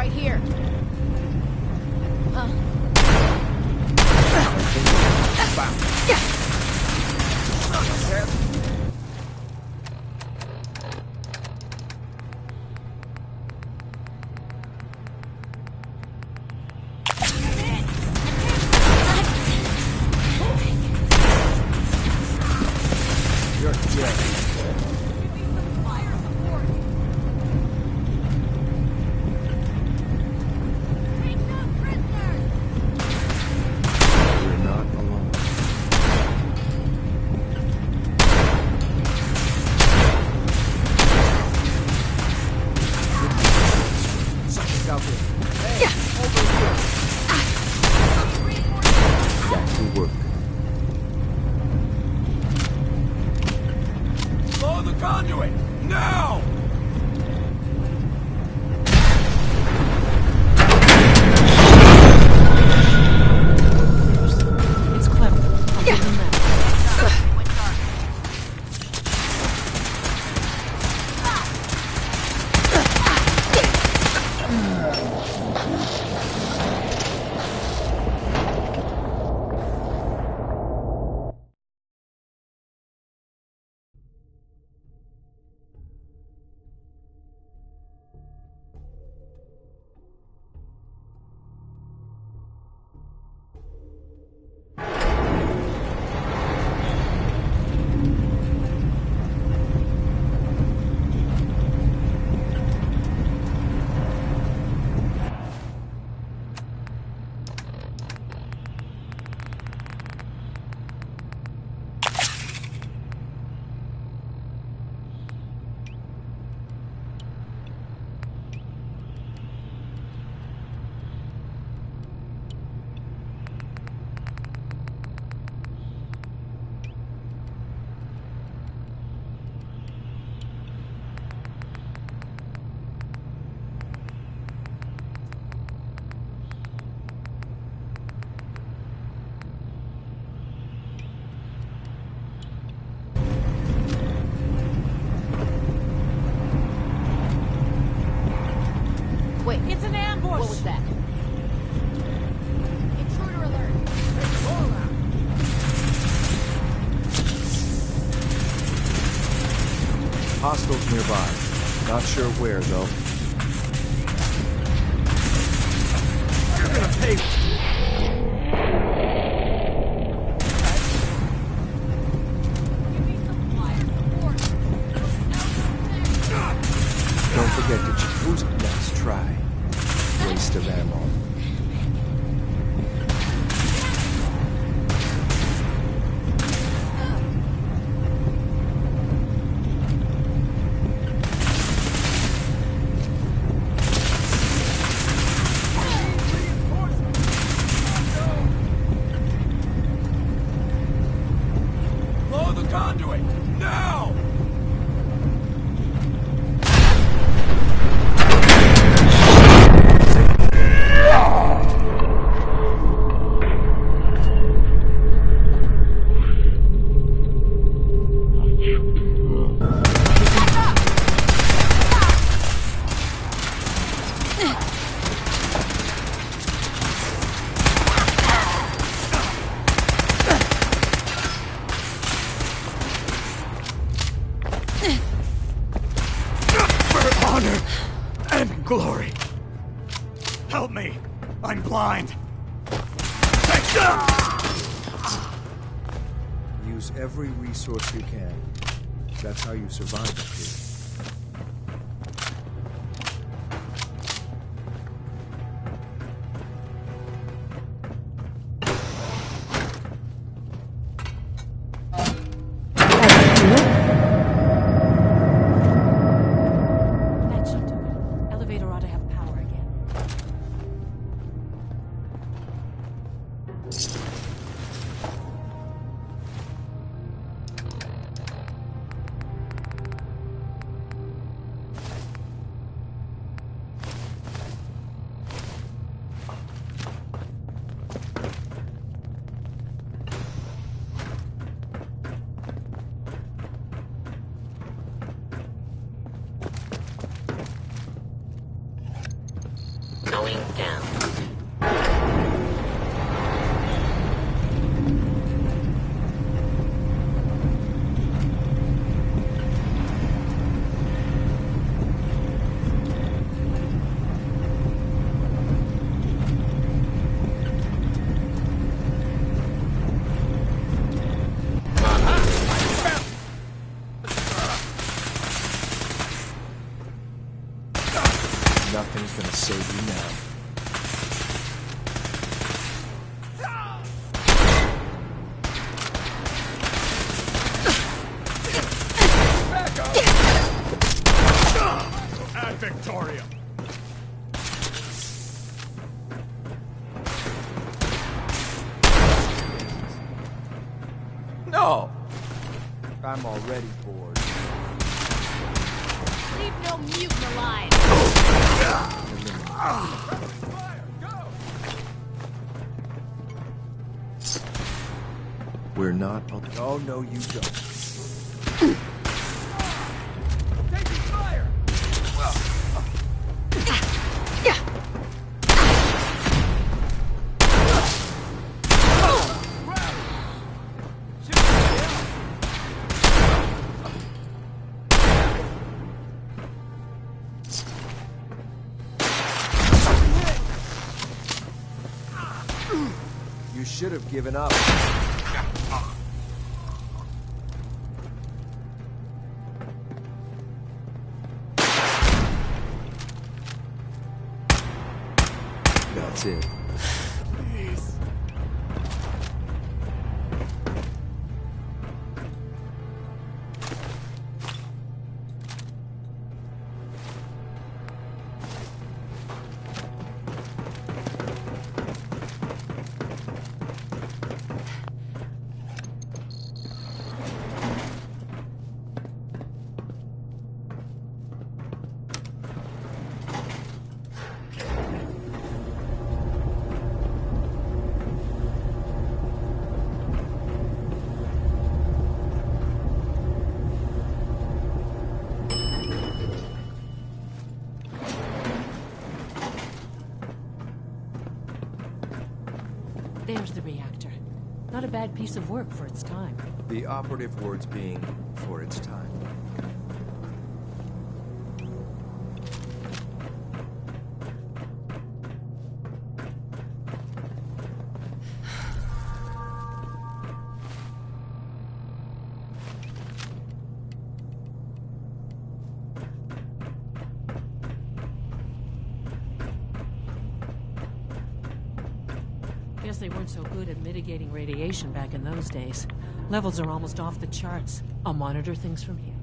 right here. You're dead. It's an ambush! What was that? Intruder alert! Hostiles nearby. Not sure where, though. You're gonna pay. Give me some fire support! Don't forget to choose last try. Waste of ammo. Blow the conduit! Now! Honor and glory. Help me. I'm blind. Use every resource you can. That's how you survive up here. That should do it. Elevator ought to have power again. going down. Nothing's gonna save you now. Back up! Ad Victoria! No! I'm already bored. Leave no mutant alive. Fire! Go! We're not. Oh, no, you don't. Taking fire! Shoot me down! You should have given up. That's it. Please. There's the reactor. Not a bad piece of work for its time. The operative words being for its time. Guess they weren't so good at mitigating radiation back in those days. Levels are almost off the charts. I'll monitor things from here.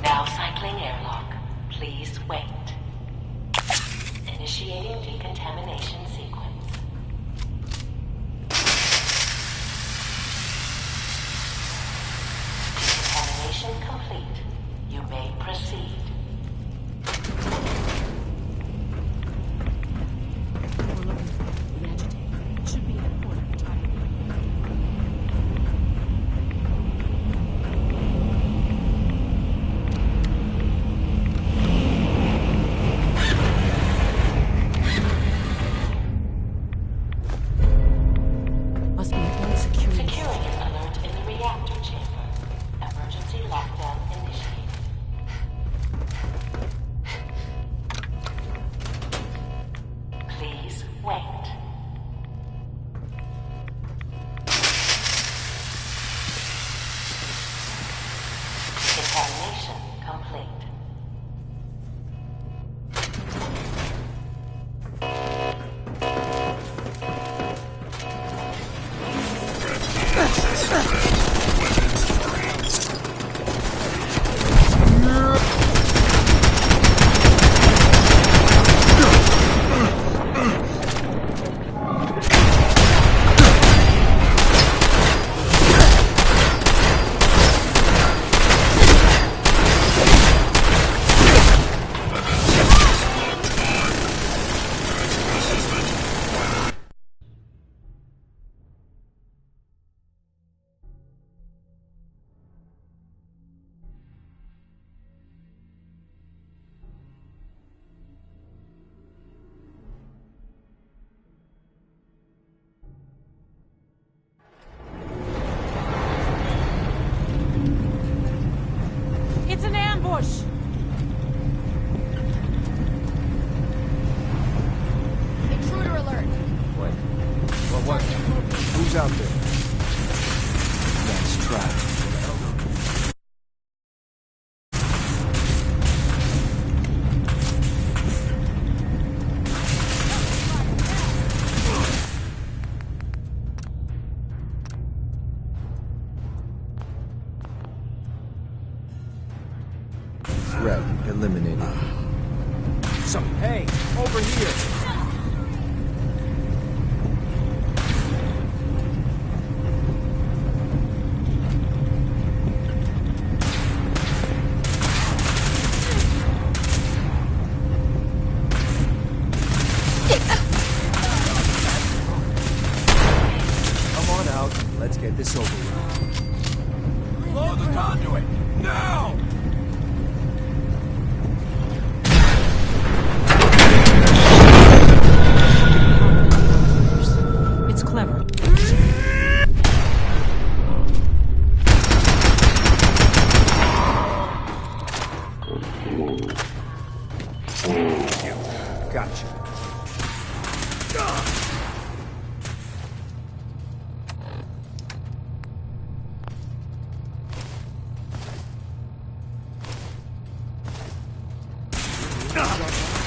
Now cycling airlock. Please wait. Initiating decontamination sequence. Decontamination complete. You may proceed. We're looking for the agitator. Should be in a port at the top. Must be an old security. Security alert in the reactor chamber. Emergency lockdown initiated. Please wait. Decontamination complete. Push! Intruder alert. What? What? Who's out there? That's trapped. Threat eliminated. So, hey, over here. Come on out. Let's get this over with. Blow the conduit! Now! It's clever. Gotcha.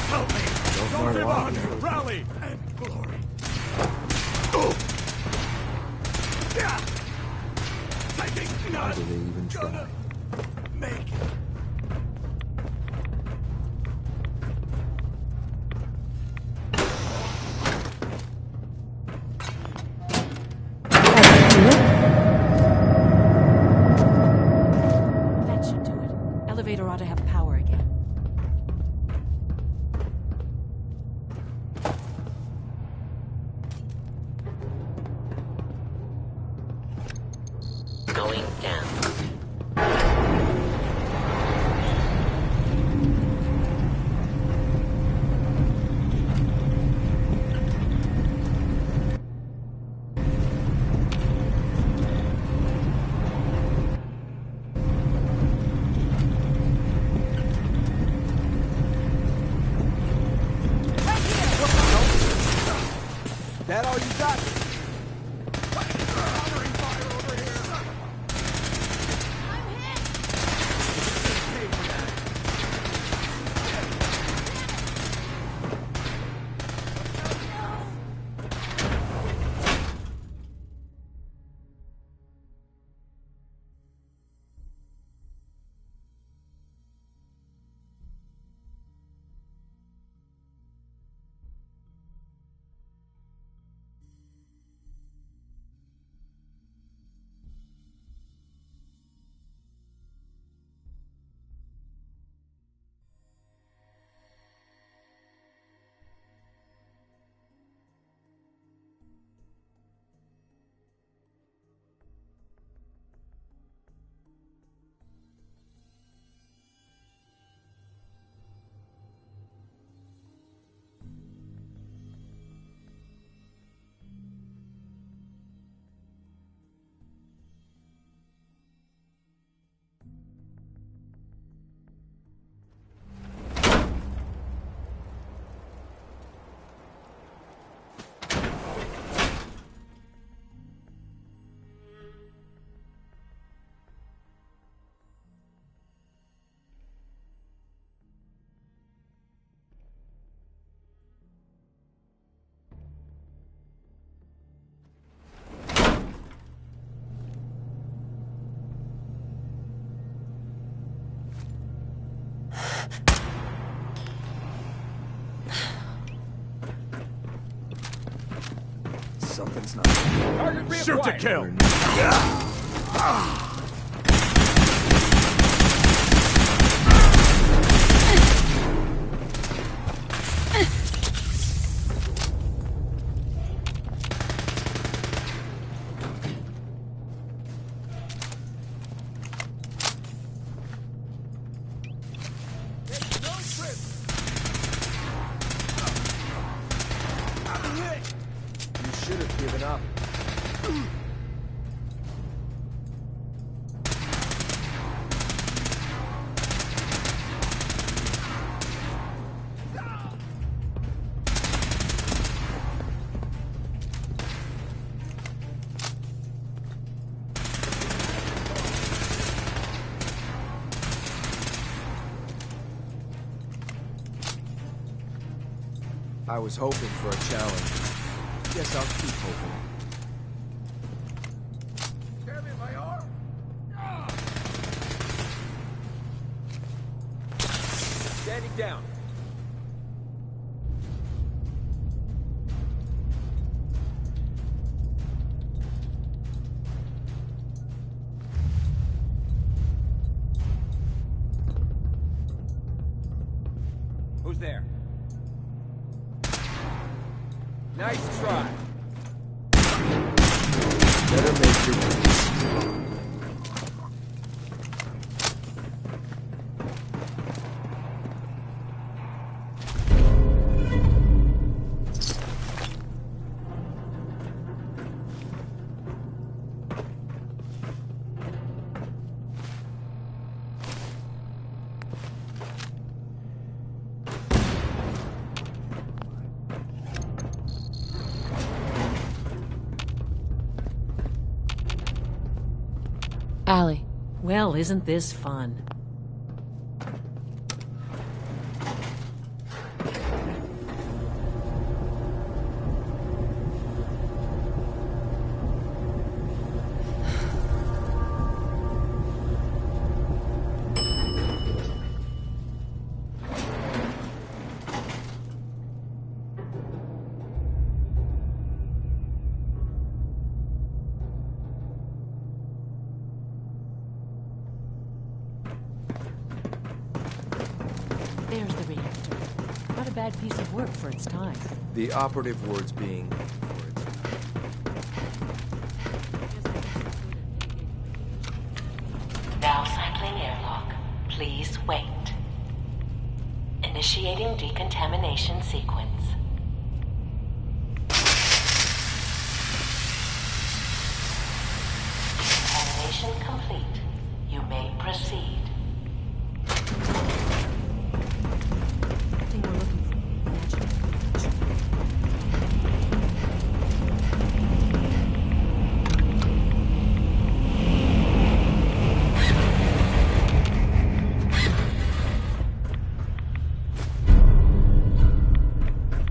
Help me! Don't Don't worry, give I'll on! handle it. Rally! And glory! Taking Why not do they even try? gonna make it. That should do it. Elevator ought to have power again. Going down. That all you got? Covering fire over here! I'm hit. Pay for that. Something's not. Target reacquired. Shoot to kill. Take no prisoners. I'm hit. You should have given up. I was hoping for a challenge. Guess I'll keep hoping. Damn it, my arm! Standing down. Who's there? Nice try. Better make your peace. Allie. Well, isn't this fun? There's the reactor. Not a bad piece of work for its time. The operative words being for its Now cycling airlock. Please wait. Initiating decontamination sequence. Decontamination complete. You may proceed. The thing we're looking for. Magic.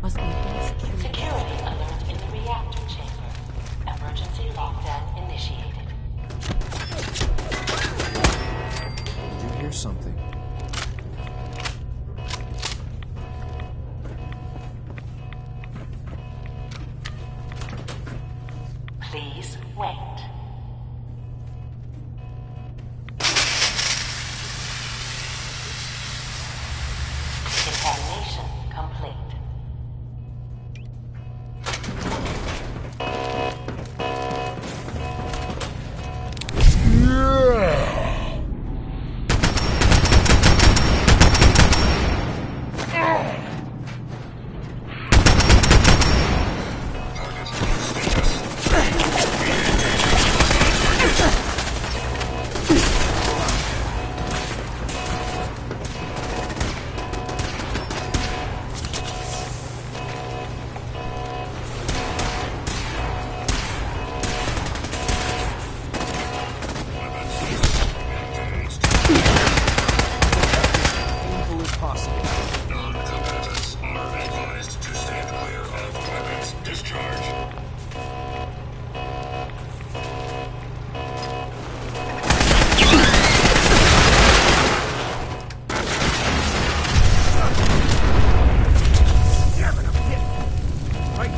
Must be a bad security. Security alert in the reactor chamber. Emergency lockdown initiated. Did you hear something? Please wait. Decontamination complete. Painful as possible. Non-combatants are advised to stand clear of weapons discharge. Damn it, I'm hit! Right.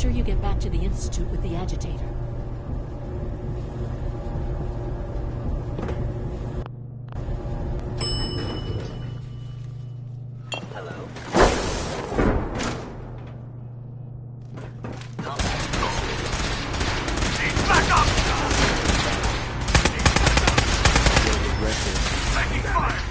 sure you get back to the Institute with the agitator. Hello. Back up! You'll regret this. Taking fire!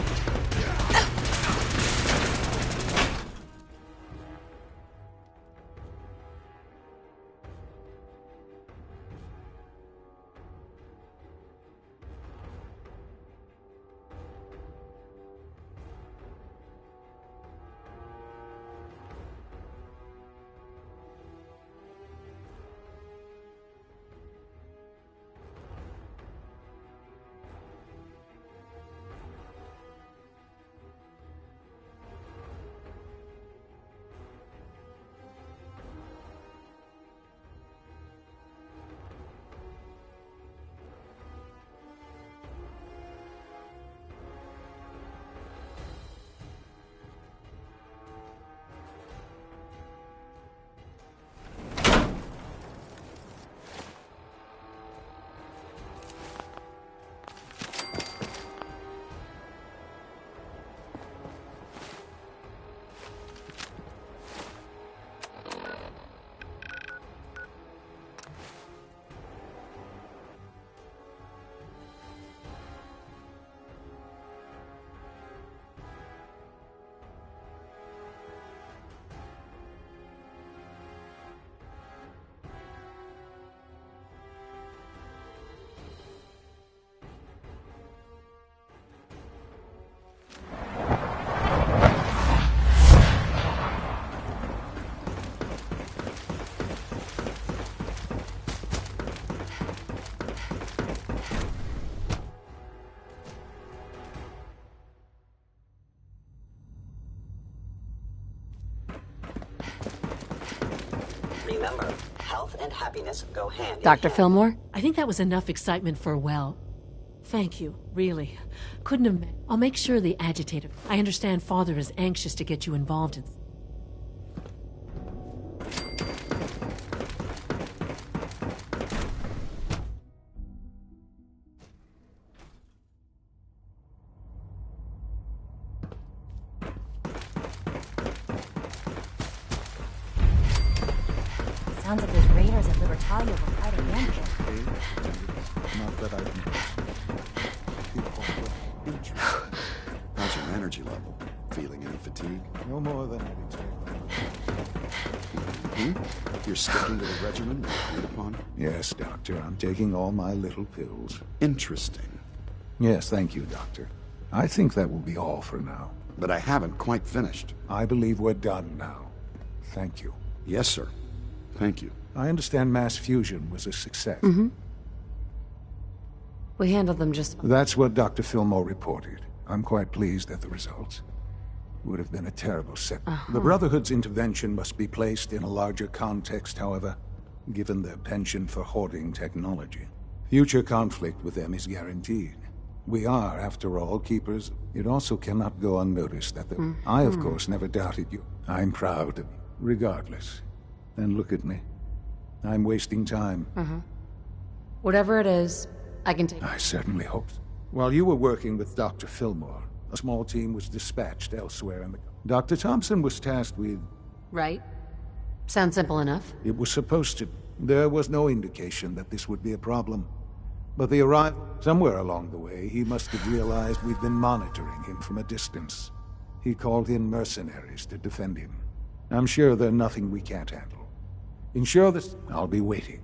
Remember, health and happiness go hand in Dr. hand. Fillmore? I think that was enough excitement for, well... Thank you, really. Couldn't have... I'll make sure the agitator... I understand Father is anxious to get you involved in... Sounds like those raiders at Libertalia were quite a bandit. Not that I can feel all that interest. How's your energy level? Feeling any fatigue? No more than I'd expect. You're sticking to the regimen we agreed upon? Yes, Doctor. I'm taking all my little pills. Interesting. Yes, thank you, Doctor. I think that will be all for now. But I haven't quite finished. I believe we're done now. Thank you. Yes, sir. Thank you. I understand mass fusion was a success. We handled them just... That's what Dr. Fillmore reported. I'm quite pleased at the results. Would have been a terrible set. The Brotherhood's intervention must be placed in a larger context, however, given their penchant for hoarding technology. Future conflict with them is guaranteed. We are, after all, keepers. It also cannot go unnoticed that the... I, of course, never doubted you. I'm proud of you, regardless. And look at me. I'm wasting time. Whatever it is, I can take... I certainly hope so. While you were working with Dr. Fillmore, a small team was dispatched elsewhere in the... Dr. Thompson was tasked with... Right? Sounds simple enough. It was supposed to. There was no indication that this would be a problem. But the arrival... Somewhere along the way, he must have realized we'd been monitoring him from a distance. He called in mercenaries to defend him. I'm sure there's nothing we can't handle. Ensure this... I'll be waiting.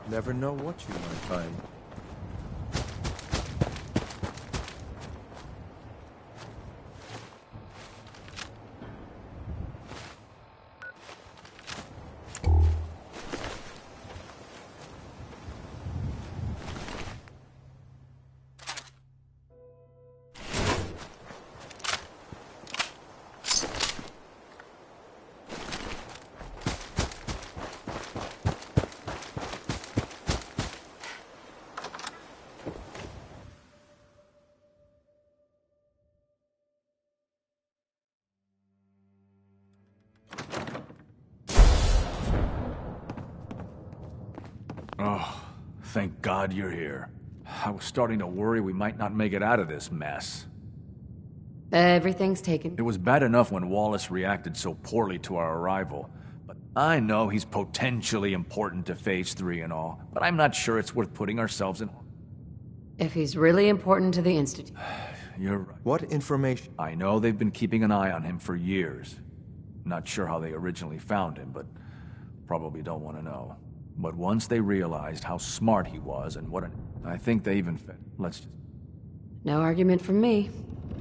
Never know what you might find. Oh, thank God you're here. I was starting to worry we might not make it out of this mess. Everything's taken. It was bad enough when Wallace reacted so poorly to our arrival, but I know he's potentially important to Phase 3 and all, but I'm not sure it's worth putting ourselves in... If he's really important to the Institute. You're right. What information? I know they've been keeping an eye on him for years. Not sure how they originally found him, but probably don't want to know. But once they realized how smart he was and what an... I think they even... Let's just... No argument from me.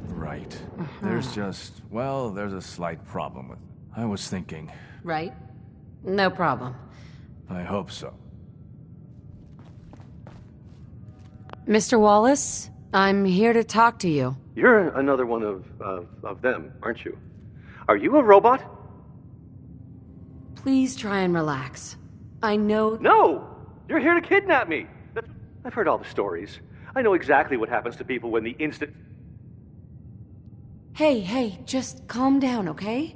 Right. There's just... Well, there's a slight problem with... I was thinking... Right? No problem. I hope so. Mr. Wallace, I'm here to talk to you. You're another one of them, aren't you? Are you a robot? Please try and relax. I know... No! You're here to kidnap me! I've heard all the stories. I know exactly what happens to people when the instant... Hey, just calm down, okay?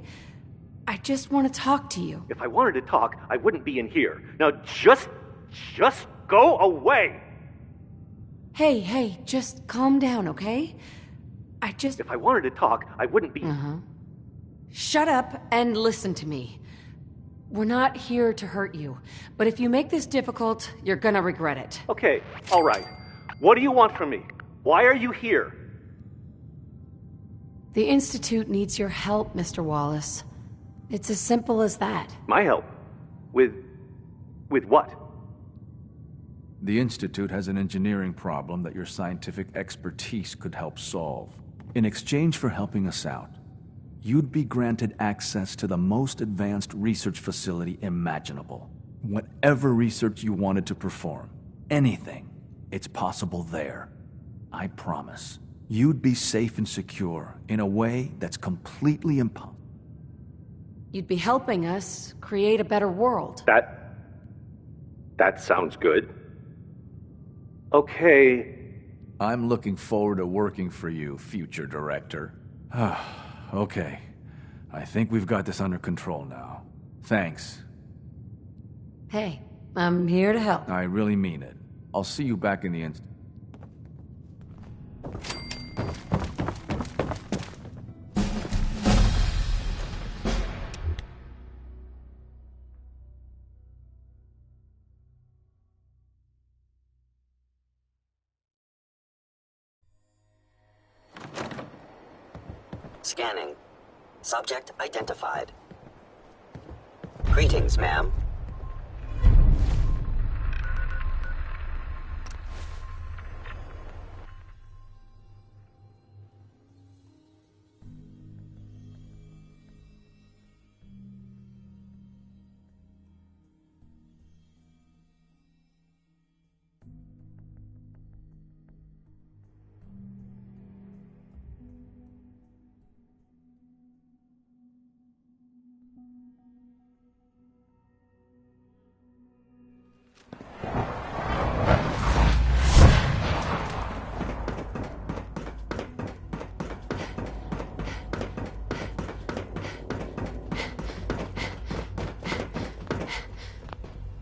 I just want to talk to you. If I wanted to talk, I wouldn't be in here. Now just go away! Hey, just calm down, okay? If I wanted to talk, I wouldn't be... Shut up and listen to me. We're not here to hurt you, but if you make this difficult, you're gonna regret it. Okay, all right. What do you want from me? Why are you here? The Institute needs your help, Mr. Wallace. It's as simple as that. My help? With what? The Institute has an engineering problem that your scientific expertise could help solve. In exchange for helping us out, you'd be granted access to the most advanced research facility imaginable. Whatever research you wanted to perform, anything, it's possible there. I promise. You'd be safe and secure in a way that's completely impossible. You'd be helping us create a better world. That sounds good. Okay. I'm looking forward to working for you, future director. Okay. I think we've got this under control now. Thanks. Hey, I'm here to help. I really mean it. I'll see you back in the instant. Scanning. Subject identified. Greetings, ma'am.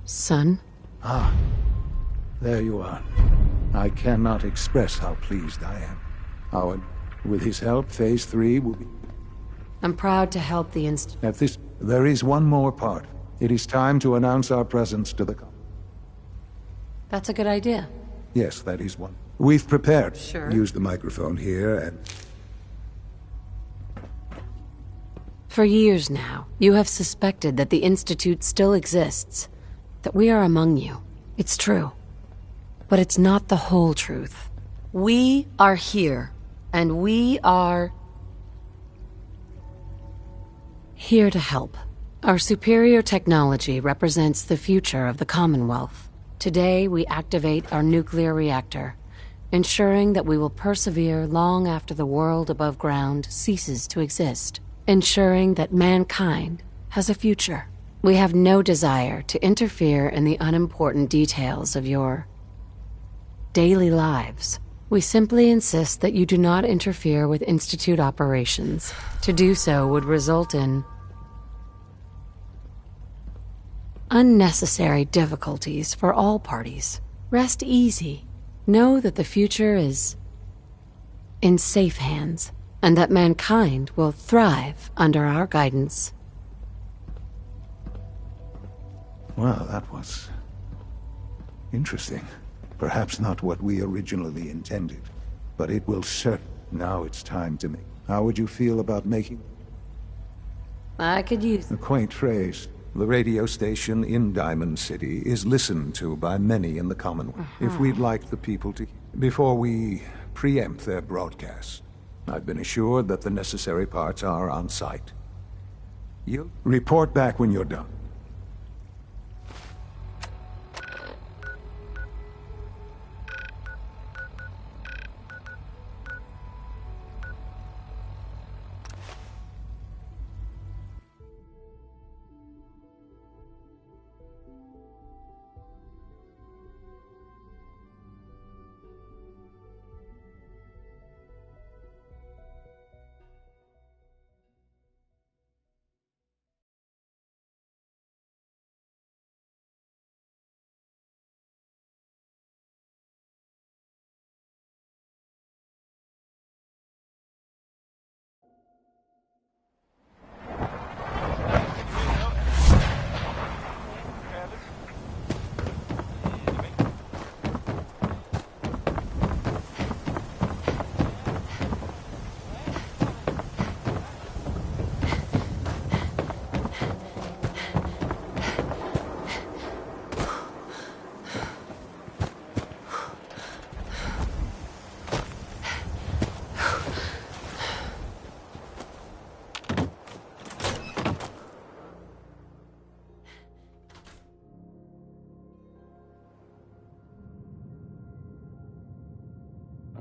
Son? Ah, there you are. I cannot express how pleased I am. Howard, with his help, Phase 3 will be... I'm proud to help the Institute. At this, there is one more part. It is time to announce our presence to the... That's a good idea. Yes, that is one. We've prepared. Sure. Use the microphone here and... For years now, you have suspected that the Institute still exists, that we are among you. It's true. But it's not the whole truth. We are here, and we are here to help. Our superior technology represents the future of the Commonwealth. Today, we activate our nuclear reactor, ensuring that we will persevere long after the world above ground ceases to exist, ensuring that mankind has a future. We have no desire to interfere in the unimportant details of your daily lives. We simply insist that you do not interfere with Institute operations. To do so would result in unnecessary difficulties for all parties. Rest easy. Know that the future is in safe hands, and that mankind will thrive under our guidance. Well, that was interesting. Perhaps not what we originally intended, but it will serve. Now it's time to make. How would you feel about making I could use a quaint phrase? The radio station in Diamond City is listened to by many in the Commonwealth. If we'd like the people to... Before we preempt their broadcast, I've been assured that the necessary parts are on site. You'll report back when you're done.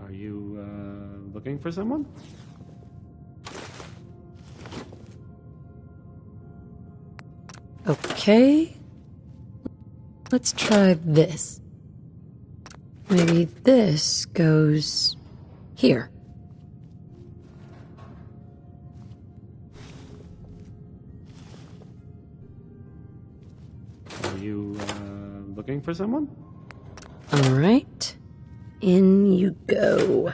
Are you, looking for someone? Okay. Let's try this. Maybe this goes here. Are you, looking for someone? All right. In you go.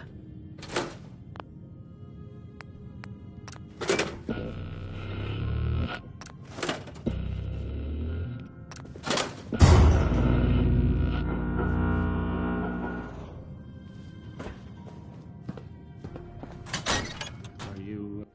Are you...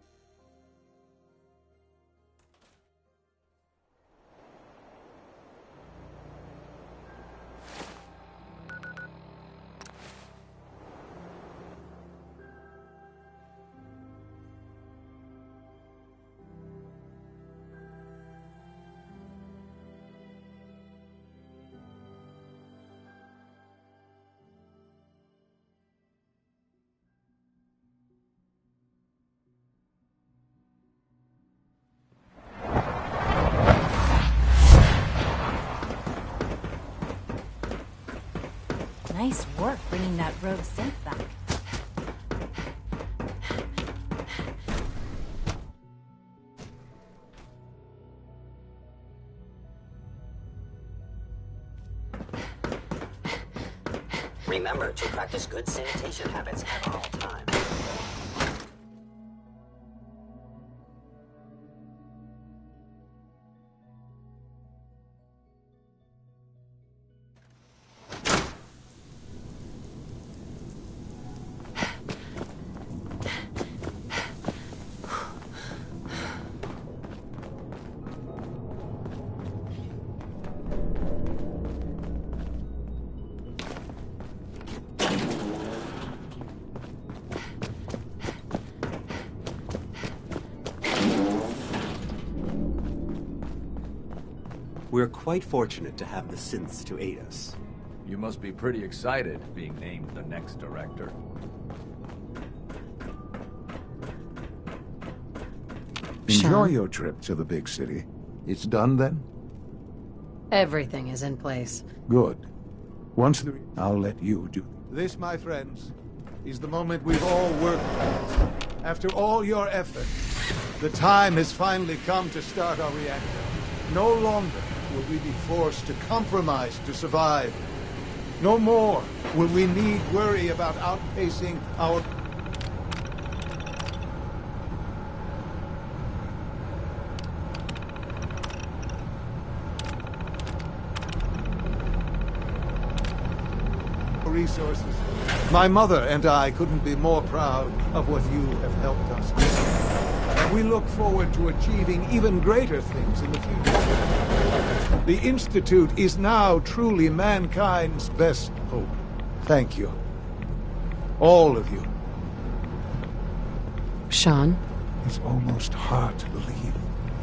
Nice work bringing that rogue synth back. Remember to practice good sanitation habits at all times. We're quite fortunate to have the synths to aid us. You must be pretty excited being named the next director. Enjoy your trip to the big city. It's done then? Everything is in place. Good. I'll let you do. This, my friends, is the moment we've all worked for. After all your effort, the time has finally come to start our reactor. No longer will we be forced to compromise to survive. No more will we need worry about outpacing our... resources. My mother and I couldn't be more proud of what you have helped us do. And we look forward to achieving even greater things in the future. The Institute is now truly mankind's best hope. Thank you. All of you. Sean? It's almost hard to believe.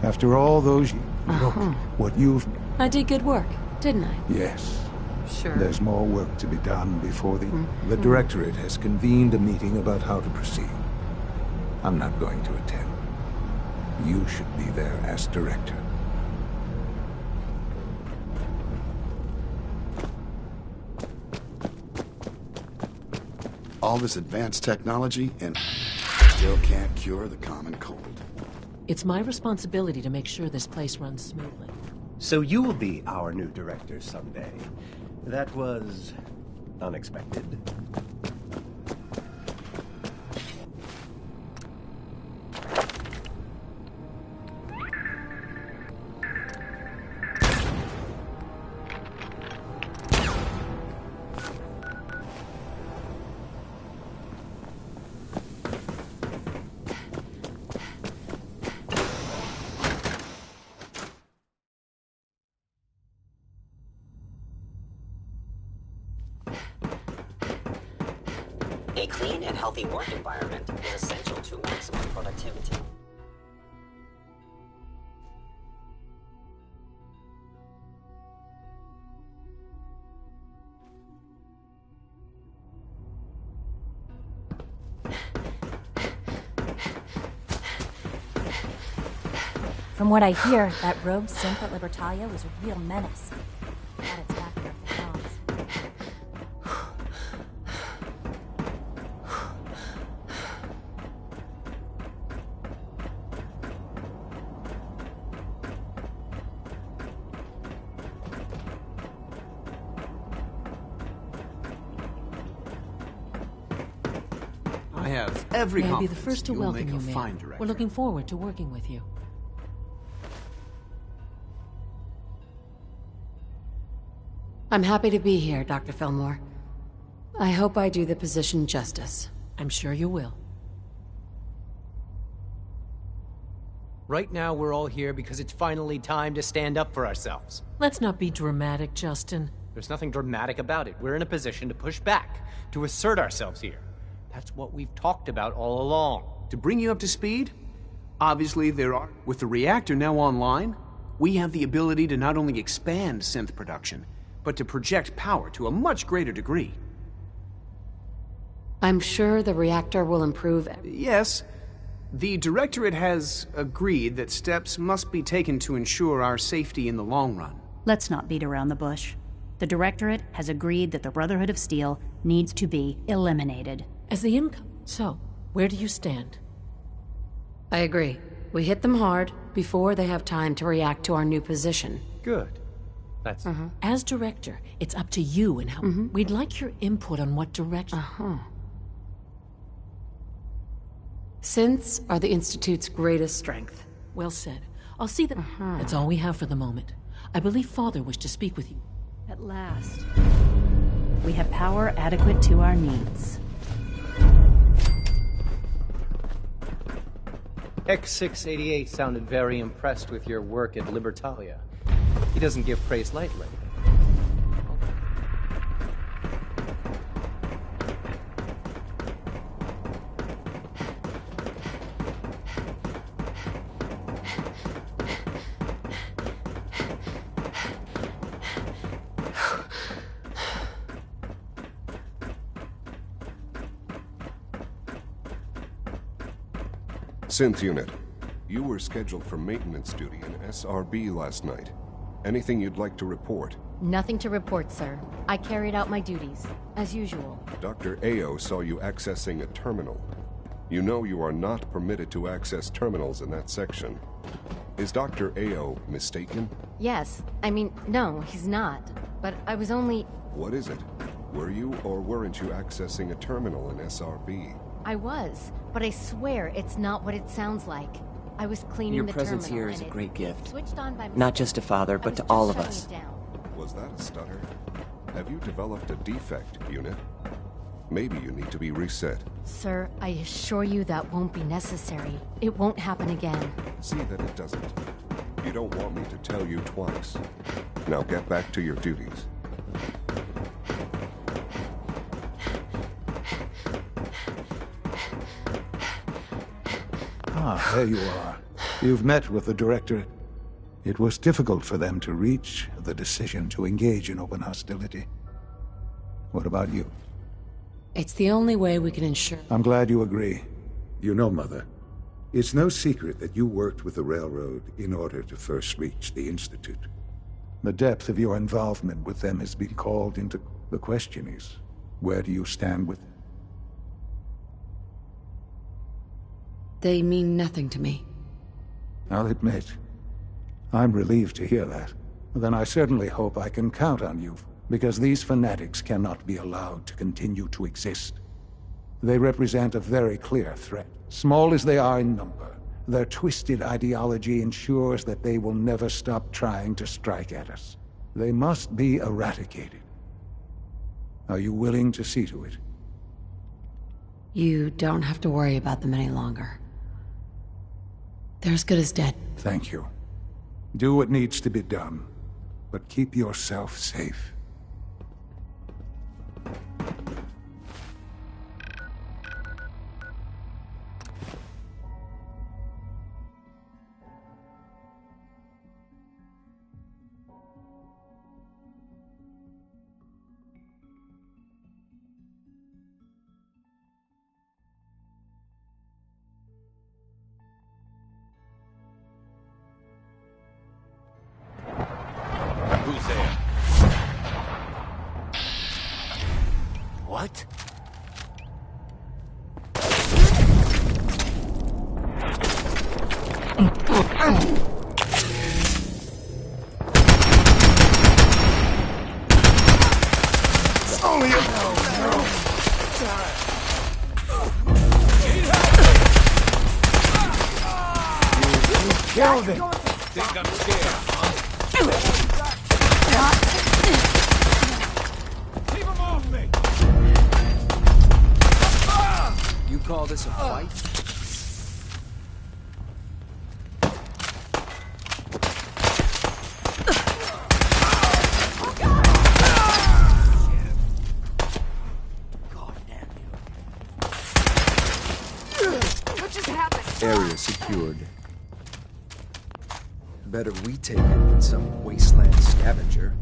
After all those years, look what you've... I did good work, didn't I? Yes. Sure. There's more work to be done before the Directorate has convened a meeting about how to proceed. I'm not going to attend. You should be there as Director. All this advanced technology and still can't cure the common cold. It's my responsibility to make sure this place runs smoothly. So you will be our new director someday. That was unexpected. A clean and healthy work environment is essential to maximum productivity. From what I hear, that rogue synth at Libertalia was a real menace. Glad it's back there for bombs. I have every May I be confidence the first to you'll welcome make you, a fine ma'am. director. We're looking forward to working with you. I'm happy to be here, Dr. Fillmore. I hope I do the position justice. I'm sure you will. Right now, we're all here because it's finally time to stand up for ourselves. Let's not be dramatic, Justin. There's nothing dramatic about it. We're in a position to push back, to assert ourselves here. That's what we've talked about all along. To bring you up to speed, obviously with the reactor now online, we have the ability to not only expand synth production, but to project power to a much greater degree. I'm sure the reactor will improve... Yes. The Directorate has agreed that steps must be taken to ensure our safety in the long run. Let's not beat around the bush. The Directorate has agreed that the Brotherhood of Steel needs to be eliminated. As the income... So, where do you stand? I agree. We hit them hard before they have time to react to our new position. Good. That's... As director, it's up to you and how... We'd like your input on what direction... Synths are the Institute's greatest strength. Well said. I'll see that... That's all we have for the moment. I believe Father wished to speak with you. At last. We have power adequate to our needs. X688 sounded very impressed with your work at Libertalia. He doesn't give praise lightly. Synth unit, you were scheduled for maintenance duty in SRB last night. Anything you'd like to report? Nothing to report, sir. I carried out my duties, as usual. Dr. Ao saw you accessing a terminal. You know you are not permitted to access terminals in that section. Is Dr. Ao mistaken? Yes. I mean, no, he's not. But I was only... What is it? Were you or weren't you accessing a terminal in SRB? I was, but I swear it's not what it sounds like. I was cleaning the terminal. Your presence here is a great gift. Switched on by Not just to Father, but to all of us. Was that a stutter? Have you developed a defect, unit? Maybe you need to be reset. Sir, I assure you that won't be necessary. It won't happen again. See that it doesn't. You don't want me to tell you twice. Now get back to your duties. Ah, there you are. You've met with the Directorate. It was difficult for them to reach the decision to engage in open hostility. What about you? It's the only way we can ensure... I'm glad you agree. You know, Mother, it's no secret that you worked with the Railroad in order to first reach the Institute. The depth of your involvement with them has been called into... The question is, where do you stand with... They mean nothing to me. I'll admit, I'm relieved to hear that. Then I certainly hope I can count on you, because these fanatics cannot be allowed to continue to exist. They represent a very clear threat. Small as they are in number, their twisted ideology ensures that they will never stop trying to strike at us. They must be eradicated. Are you willing to see to it? You don't have to worry about them any longer. They're as good as dead. Thank you. Do what needs to be done, but keep yourself safe. Who's there? What? Only a Killed it! Think I'm scared, huh? Keep him off me! You call this a fight? What just happened? Area secured. Better we take it than some wasteland scavenger.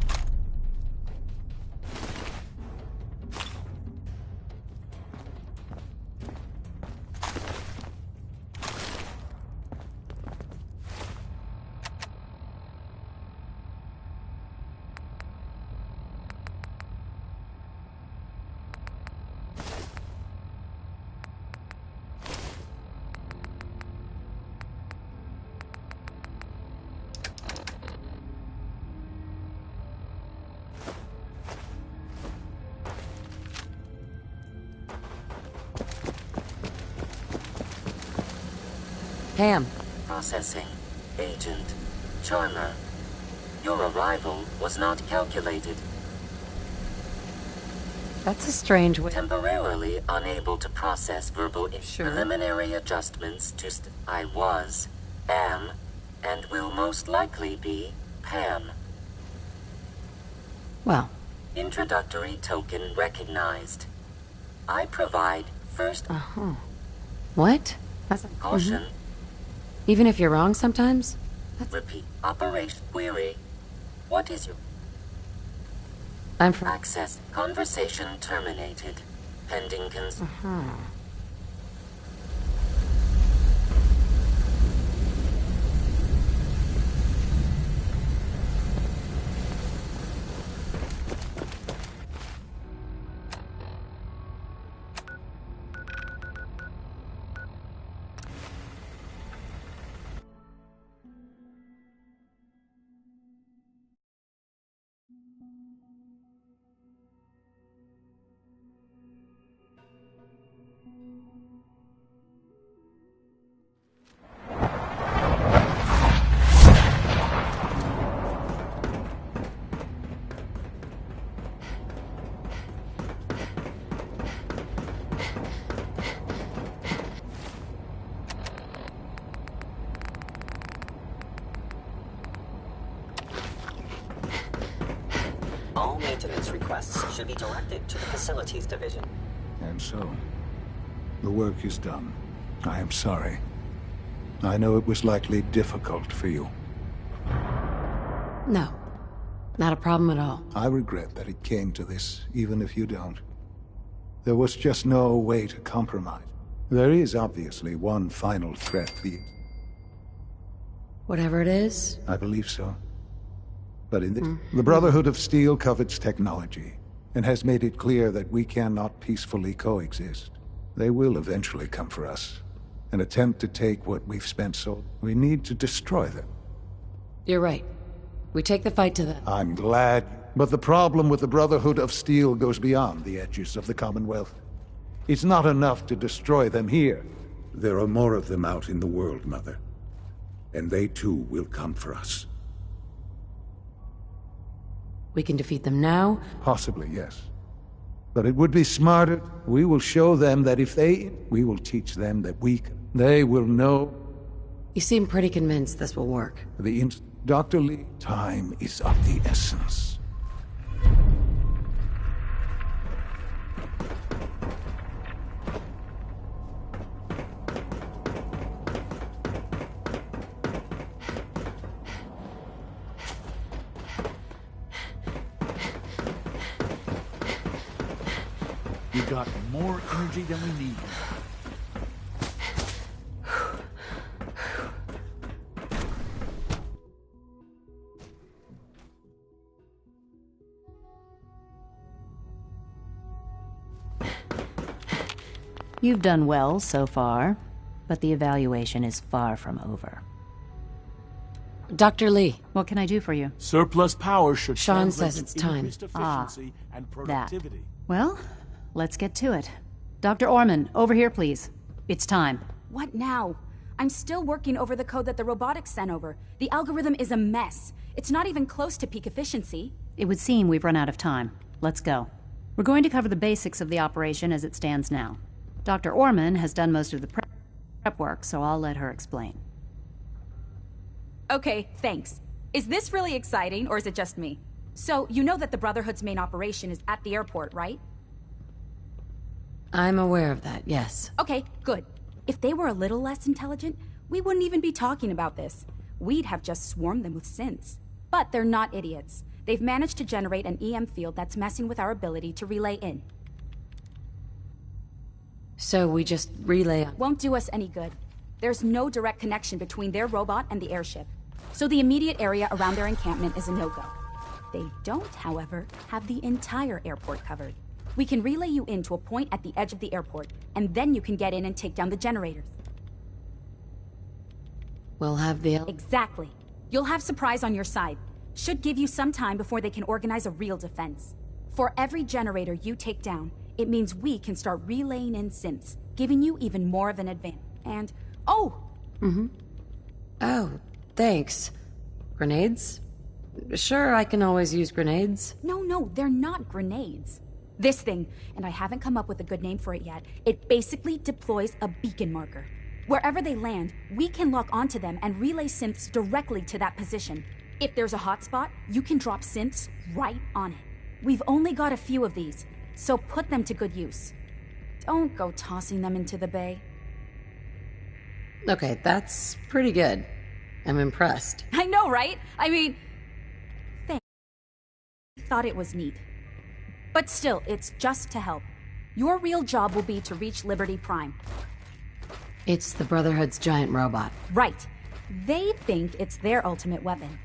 Pam. Processing. Agent. Charmer. Your arrival was not calculated. That's a strange way. Temporarily unable to process verbal Sure. preliminary adjustments to I was, am, and will most likely be Pam. Well. Introductory token recognized. I provide first What? That's caution. Even if you're wrong sometimes? Repeat. Operation query. What is your I'm from... access? Conversation terminated. Pending maintenance requests should be directed to the Facilities Division. And so, the work is done. I am sorry. I know it was likely difficult for you. No, not a problem at all. I regret that it came to this, even if you don't. There was just no way to compromise. There is obviously one final threat for you. Whatever it is? I believe so. But in this, the Brotherhood of Steel covets technology, and has made it clear that we cannot peacefully coexist. They will eventually come for us, and attempt to take what we've spent so... We need to destroy them. You're right. We take the fight to them. I'm glad. But the problem with the Brotherhood of Steel goes beyond the edges of the Commonwealth. It's not enough to destroy them here. There are more of them out in the world, Mother. And they too will come for us. We can defeat them now? Possibly, yes. But it would be smarter. We will show them that if they... We will teach them that we can. They will know... You seem pretty convinced this will work. Dr. Lee, time is of the essence. We got more energy than we need. You've done well so far, but the evaluation is far from over. Dr. Lee. What can I do for you? Surplus power should Sean translate says it's to time. increased efficiency and That. productivity. Well, let's get to it. Dr. Orman, over here, please. It's time. What now? I'm still working over the code that the robotics sent over. The algorithm is a mess. It's not even close to peak efficiency. It would seem we've run out of time. Let's go. We're going to cover the basics of the operation as it stands now. Dr. Orman has done most of the prep work, so I'll let her explain. Okay, thanks. Is this really exciting, or is it just me? So, you know that the Brotherhood's main operation is at the airport, right? I'm aware of that, yes. Okay, good. If they were a little less intelligent, we wouldn't even be talking about this. We'd have just swarmed them with synths. But they're not idiots. They've managed to generate an EM field that's messing with our ability to relay in. So we just relay on... Won't do us any good. There's no direct connection between their robot and the airship. So the immediate area around their encampment is a no-go. They don't, however, have the entire airport covered. We can relay you in to a point at the edge of the airport, and then you can get in and take down the generators. We'll have the... Exactly. You'll have surprise on your side. Should give you some time before they can organize a real defense. For every generator you take down, it means we can start relaying in synths, giving you even more of an advantage. And, oh! Oh, thanks. Grenades? Sure, I can always use grenades. No, they're not grenades. This thing, and I haven't come up with a good name for it yet, it basically deploys a beacon marker. Wherever they land, we can lock onto them and relay synths directly to that position. If there's a hotspot, you can drop synths right on it. We've only got a few of these, so put them to good use. Don't go tossing them into the bay. Okay, that's pretty good. I'm impressed. I know, right? I mean, thanks. Thought it was neat. But still, it's just to help. Your real job will be to reach Liberty Prime. It's the Brotherhood's giant robot. Right. They think it's their ultimate weapon.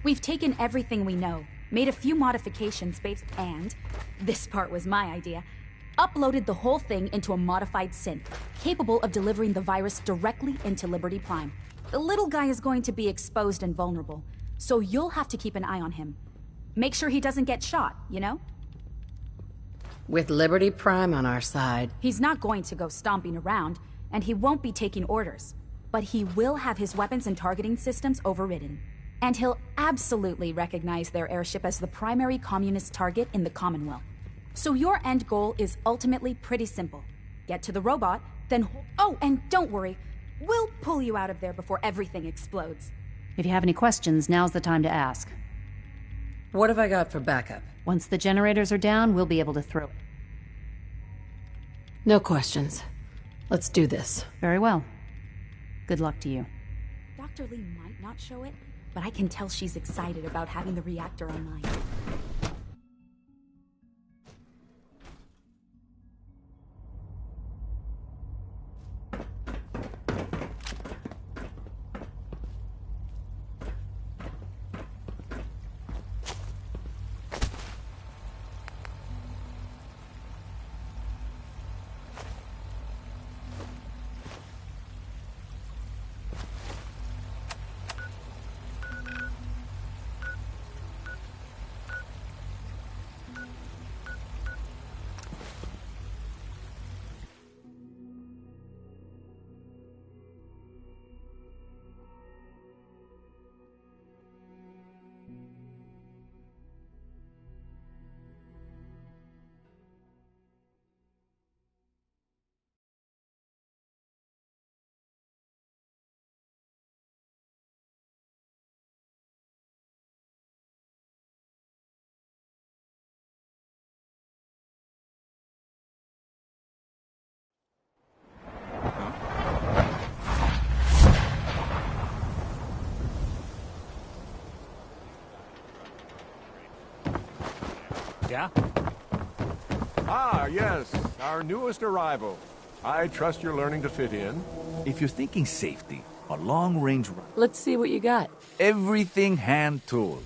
We've taken everything we know, made a few modifications based, and, this part was my idea, uploaded the whole thing into a modified synth, capable of delivering the virus directly into Liberty Prime. The little guy is going to be exposed and vulnerable, so you'll have to keep an eye on him. Make sure he doesn't get shot, you know? With Liberty Prime on our side. He's not going to go stomping around, and he won't be taking orders. But he will have his weapons and targeting systems overridden. And he'll absolutely recognize their airship as the primary communist target in the Commonwealth. So your end goal is ultimately pretty simple. Get to the robot, then oh, and don't worry. We'll pull you out of there before everything explodes. If you have any questions, now's the time to ask. What have I got for backup? Once the generators are down, we'll be able to throw it. No questions. Let's do this. Very well. Good luck to you. Dr. Lee might not show it, but I can tell she's excited about having the reactor online. Yeah? Ah, yes, our newest arrival. I trust you're learning to fit in. If you're thinking safety, a long-range run. Let's see what you got. Everything hand-tooled.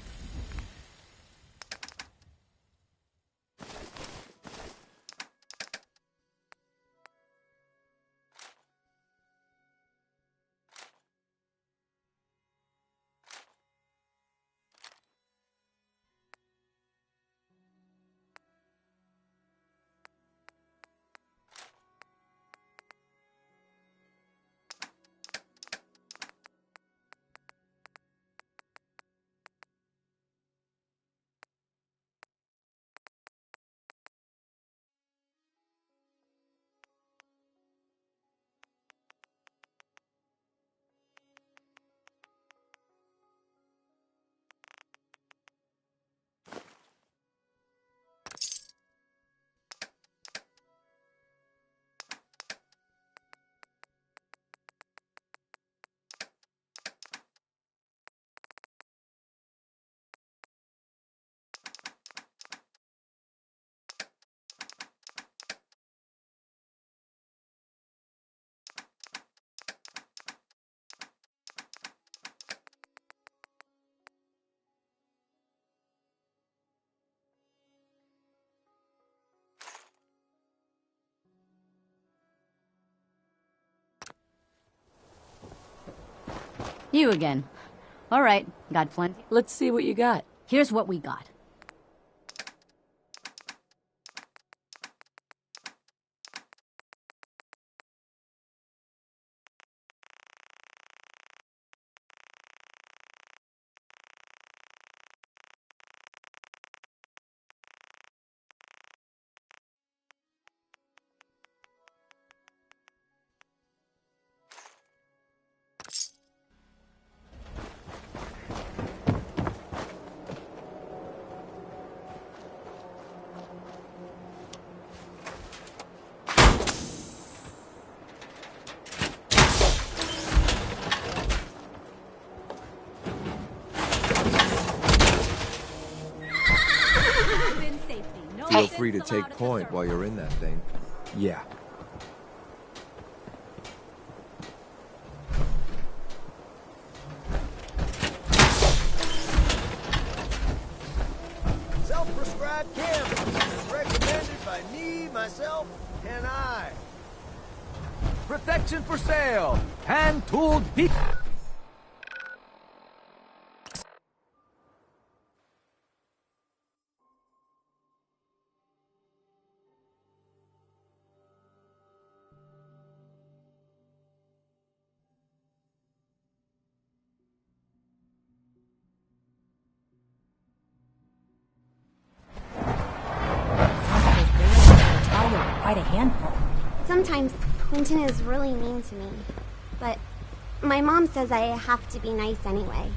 You again. All right, got plenty. Let's see what you got. Here's what we got. Feel free to take point while you're in that thing. Yeah. Self-prescribed cannabis, recommended by me, myself, and I. Protection for sale! Hand-tooled heat! Quite a handful. Sometimes Quentin is really mean to me, but my mom says I have to be nice anyway.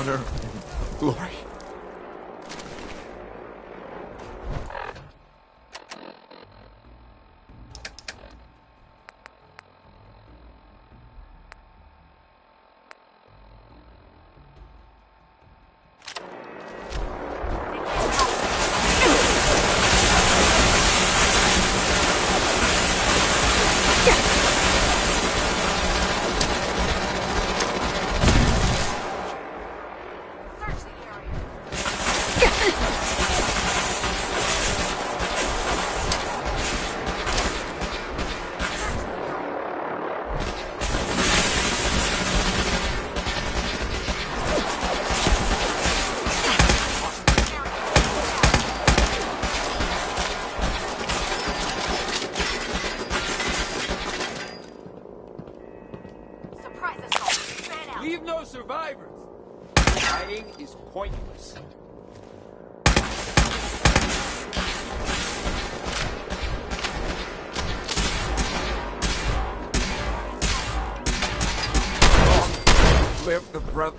honor and glory. Leave no survivors. Fighting is pointless. Live the brother.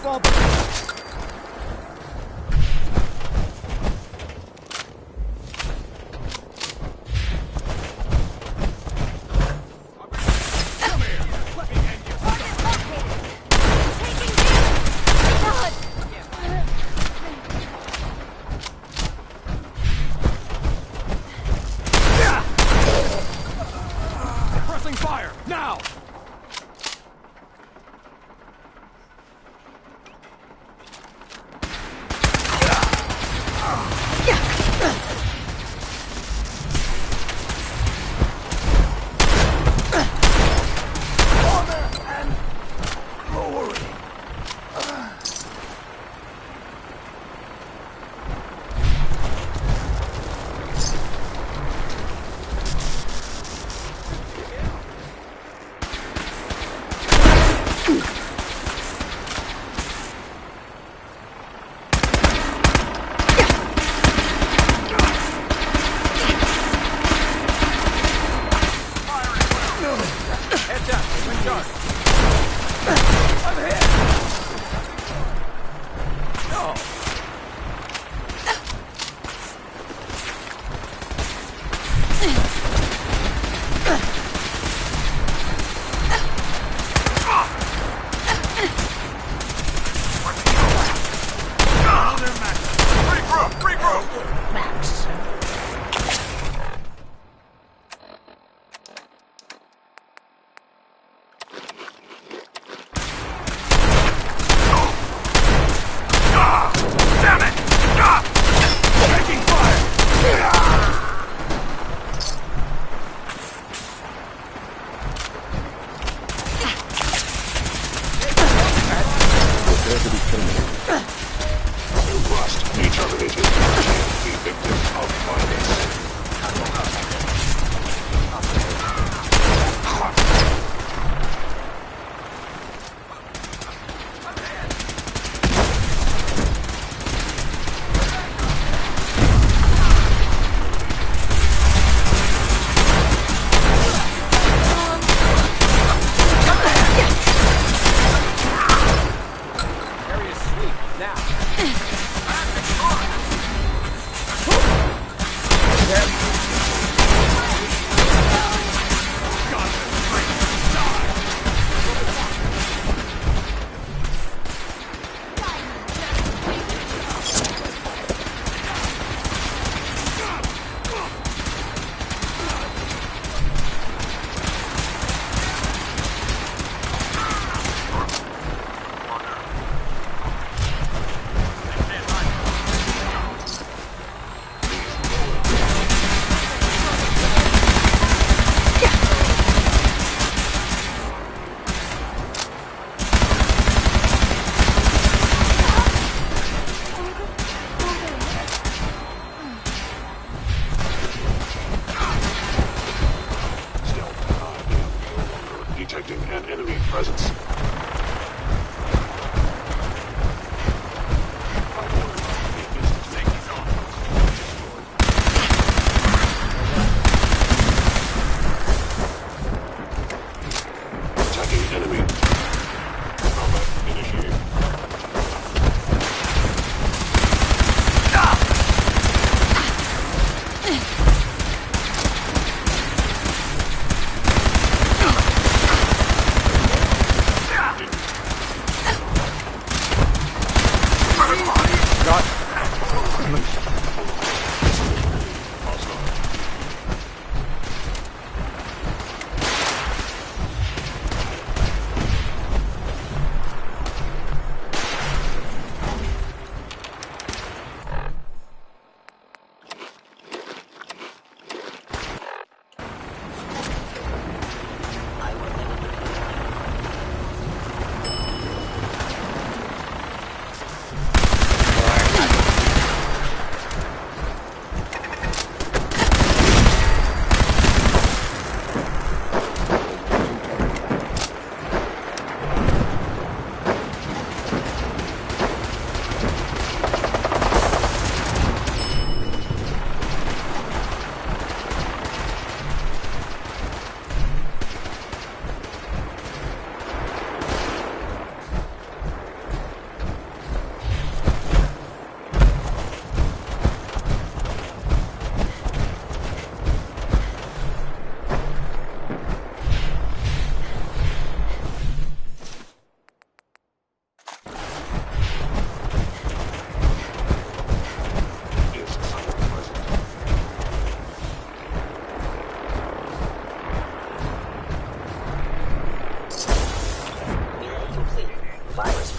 Fall back. Come here. Let me end you.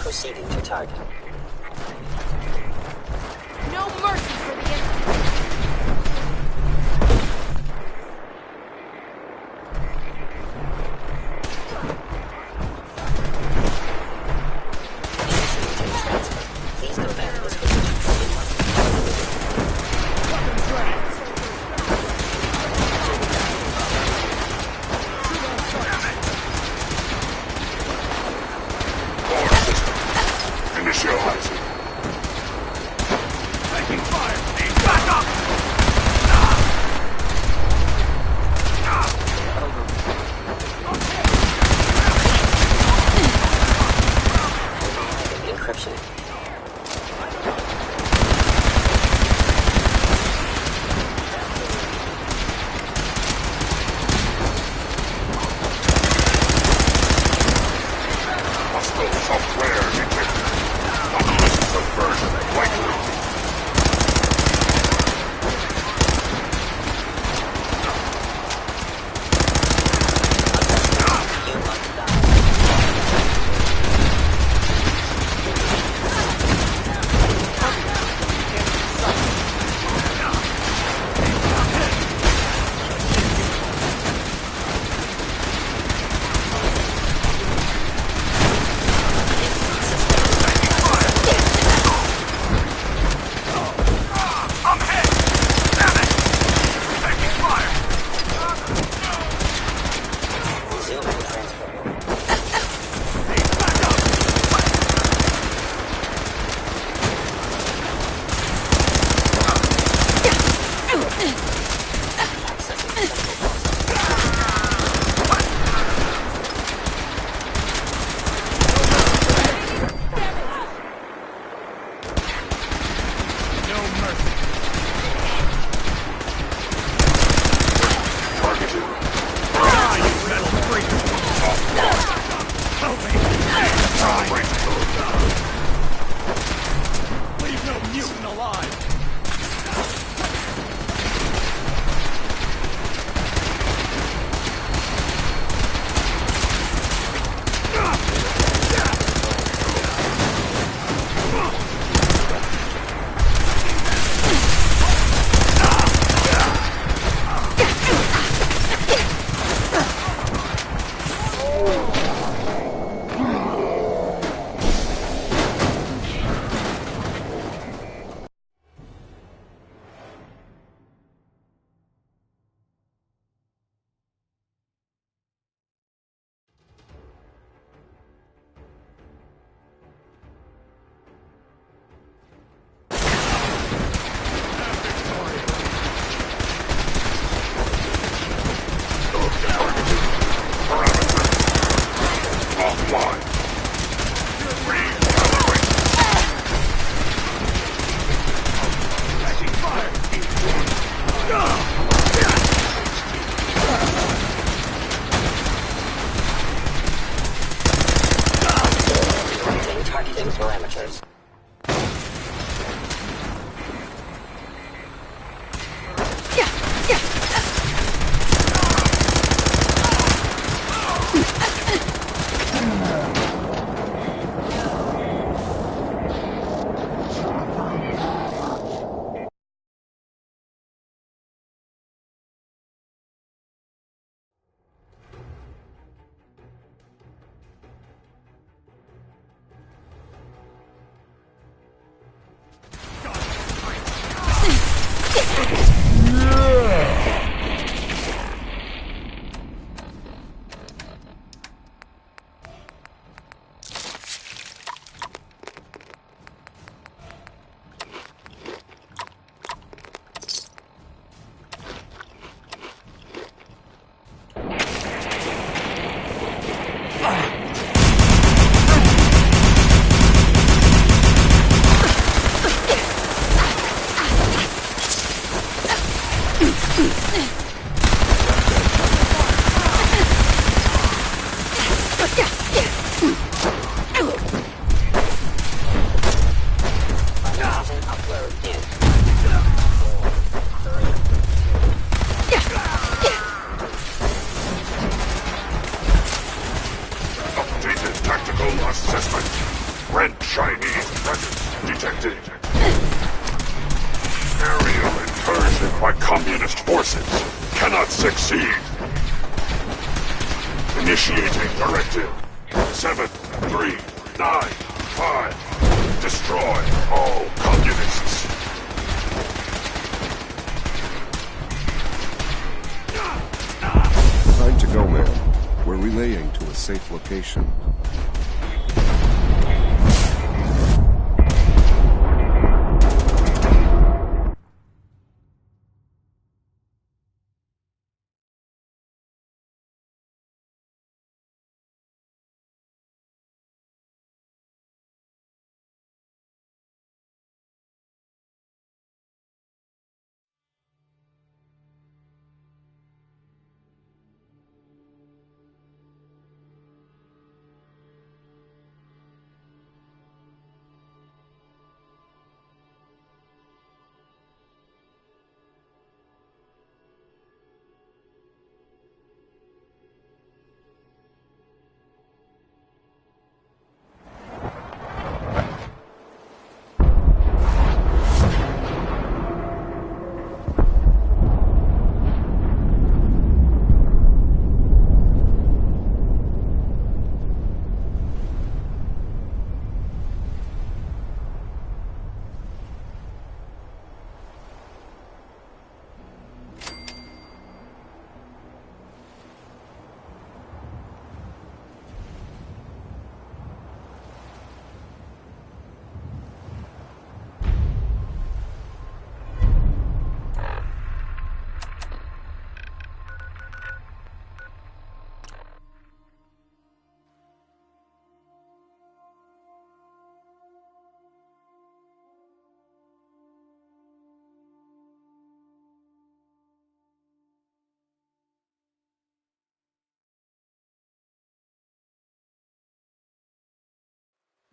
Proceeding to target. No mercy for the innocent. Please command this Initializing. Taking fire! Back up! Encryption. Hostile software detected. Subversion likely. Leave no mutant alive! Updated tactical assessment. Red Chinese presence detected. Aerial incursion by communist forces cannot succeed. Initiating directive 7395. Destroy all communists. Time to go, man. We're relaying to a safe location.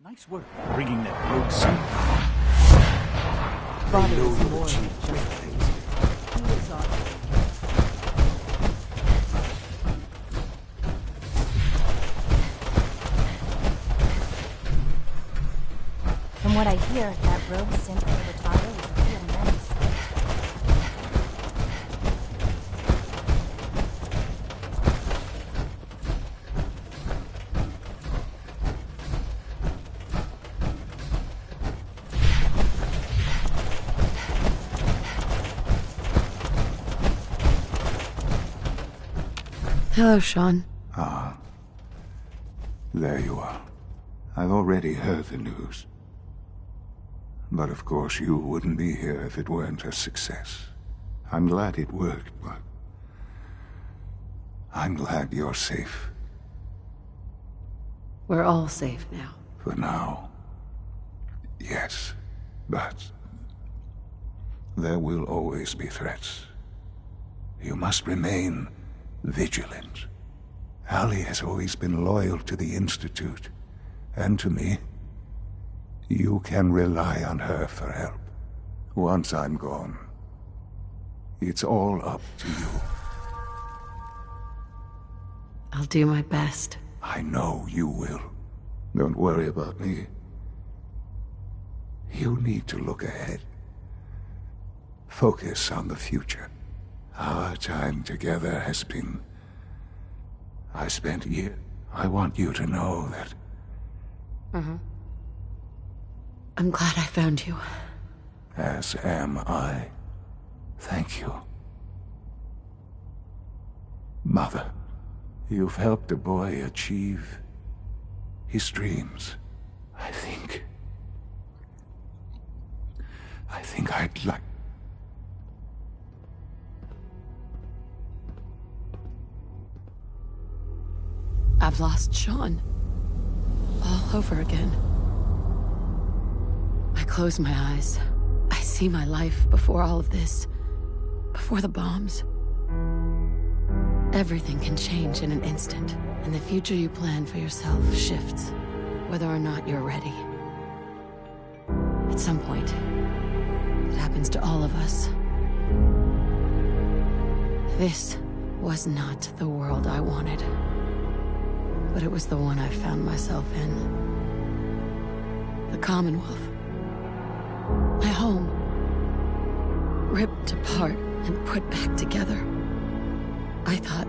Nice work bringing that road sample. Body They know is you'll more achieve than great just- things. He was on. From what I hear, that rogue synth Libertalia was a real menace. Hello, Sean. Ah. There you are. I've already heard the news. But of course you wouldn't be here if it weren't a success. I'm glad it worked, but I'm glad you're safe. We're all safe now. For now. Yes, but there will always be threats. You must remain vigilant. Allie has always been loyal to the Institute, and to me. You can rely on her for help. Once I'm gone, it's all up to you. I'll do my best. I know you will. Don't worry about me. You need to look ahead. Focus on the future. Our time together has been... I spent years. I want you to know that... I'm glad I found you. As am I. Thank you. Mother, you've helped a boy achieve his dreams. I think I'd like... I've lost Sean. All over again. I close my eyes. I see my life before all of this. before the bombs. Everything can change in an instant, and the future you plan for yourself shifts, whether or not you're ready. At some point, it happens to all of us. This was not the world I wanted, but it was the one I found myself in. The Commonwealth. My home. Ripped apart and put back together. I thought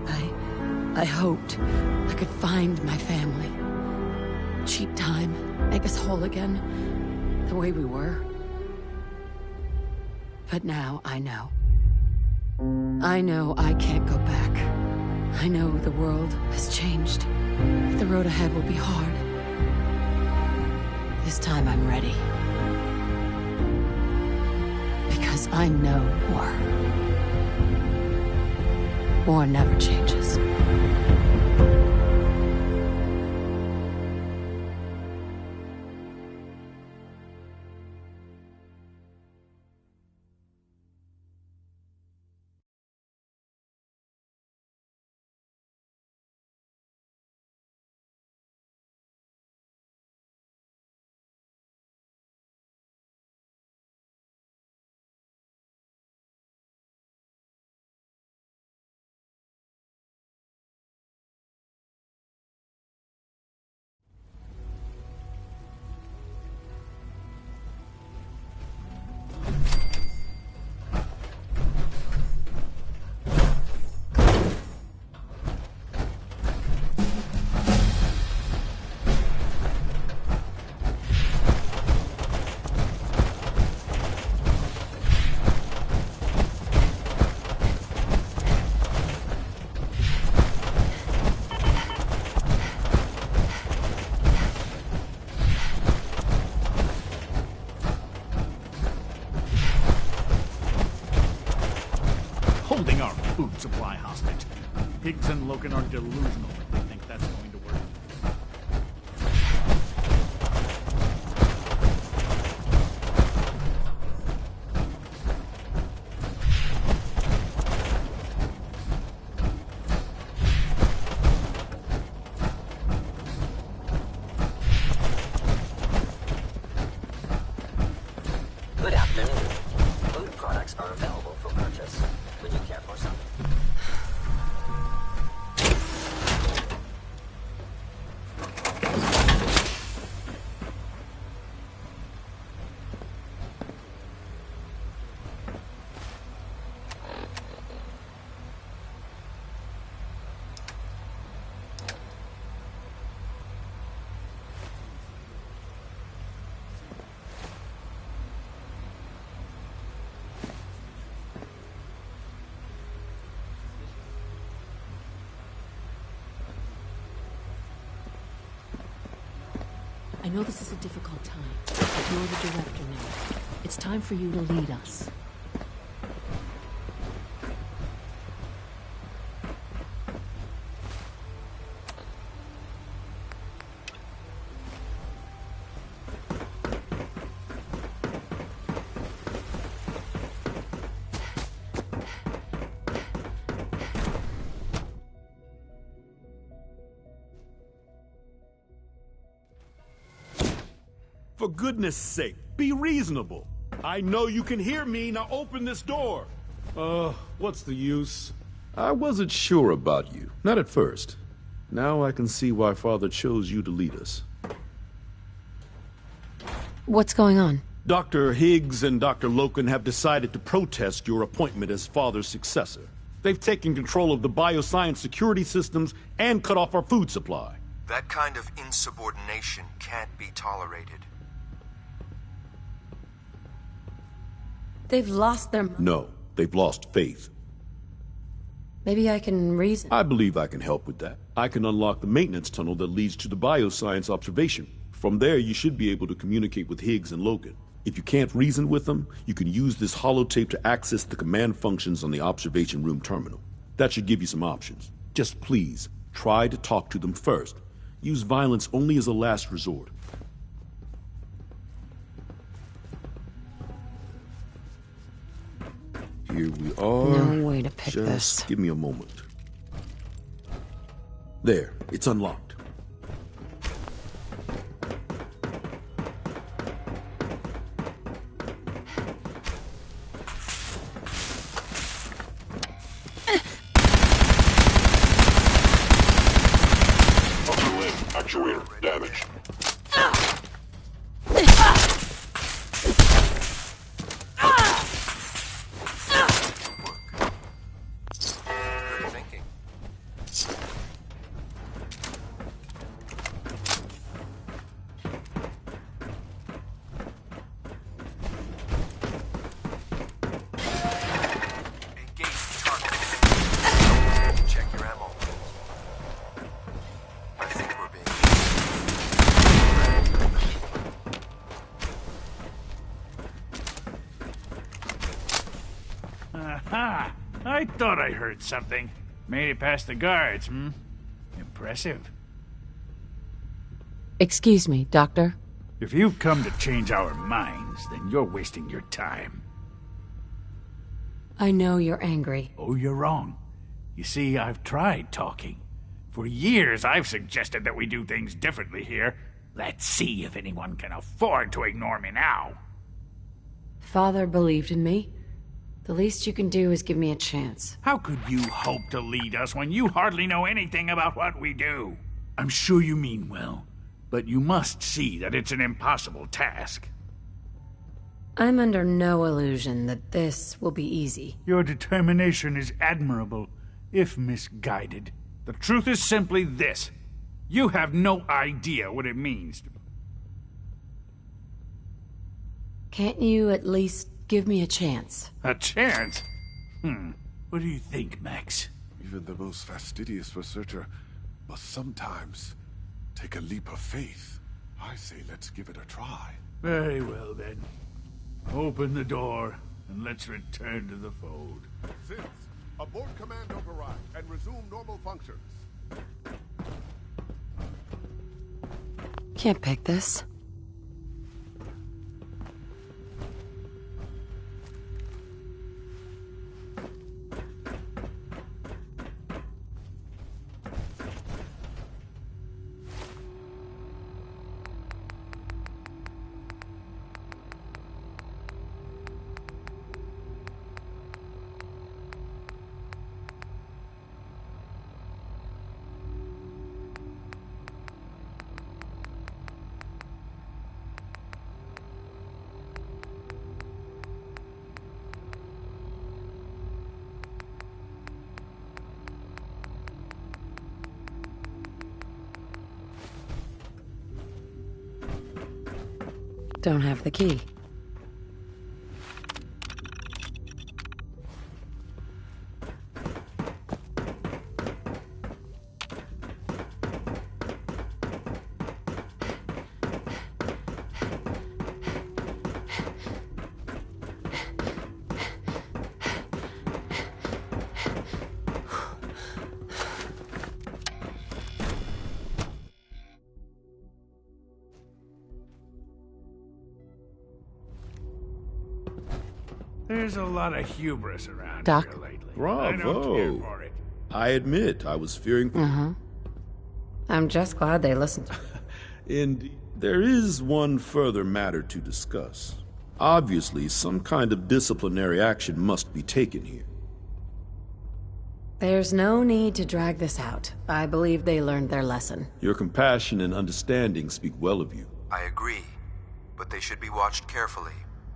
I hoped I could find my family. Cheat time, make us whole again, the way we were. But now I know. I know I can't go back. I know the world has changed. The road ahead will be hard. This time I'm ready. Because I know war. War never changes. Holding our food supply hostage. Higgs and Logan are delusional if they think that's going to work. Good afternoon. Food products are available for purchase. Would you care for some? I know this is a difficult time, but you're the director now. It's time for you to lead us. For goodness sake, be reasonable. I know you can hear me, now open this door. What's the use? I wasn't sure about you, not at first. Now I can see why Father chose you to lead us. What's going on? Dr. Higgs and Dr. Loken have decided to protest your appointment as Father's successor. They've taken control of the bioscience security systems and cut off our food supply. That kind of insubordination can't be tolerated. They've lost their... No, they've lost faith. Maybe I can reason. I believe I can help with that. I can unlock the maintenance tunnel that leads to the bioscience observation. From there, you should be able to communicate with Higgs and Logan. If you can't reason with them, you can use this holotape to access the command functions on the observation room terminal. That should give you some options. Just please, try to talk to them first. Use violence only as a last resort. Here we are. No way to pick Just this. give me a moment. There, it's unlocked. Upper limb actuator damaged. Good thinking. Engage target. Check your ammo. I think we're being... Aha! I thought I heard something. Made it past the guards, Impressive. Excuse me, Doctor. If you've come to change our minds, then you're wasting your time. I know you're angry. Oh, you're wrong. You see, I've tried talking. For years, I've suggested that we do things differently here. Let's see if anyone can afford to ignore me now. Father believed in me. The least you can do is give me a chance. How could you hope to lead us when you hardly know anything about what we do? I'm sure you mean well, but you must see that it's an impossible task. I'm under no illusion that this will be easy. Your determination is admirable, if misguided. The truth is simply this. You have no idea what it means. Can't you at least give me a chance? A chance? What do you think, Max? Even the most fastidious researcher must sometimes take a leap of faith. I say let's give it a try. Very well, then. Open the door, and let's return to the fold. Since, abort command override and resume normal functions. Can't pick this. Don't have the key. There's a lot of hubris around Doc? here lately. Bravo. I don't care for it. I admit, I was fearing... I'm just glad they listened. And there is one further matter to discuss. Obviously, some kind of disciplinary action must be taken here. There's no need to drag this out. I believe they learned their lesson. Your compassion and understanding speak well of you. I agree, but they should be watched carefully,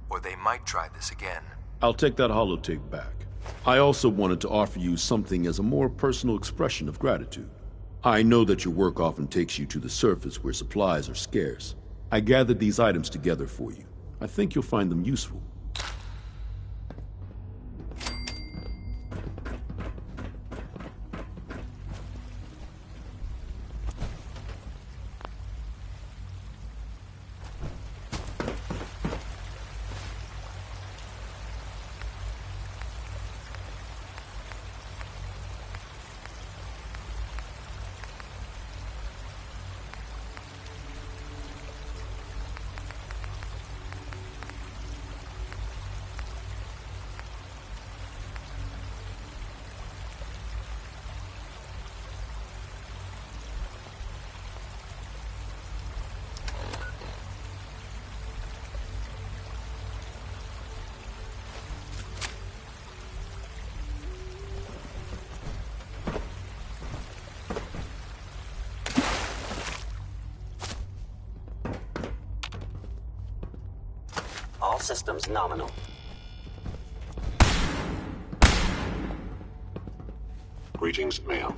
or they might try this again. I'll take that holotape back. I also wanted to offer you something as a more personal expression of gratitude. I know that your work often takes you to the surface where supplies are scarce. I gathered these items together for you. I think you'll find them useful. systems nominal. Greetings, ma'am.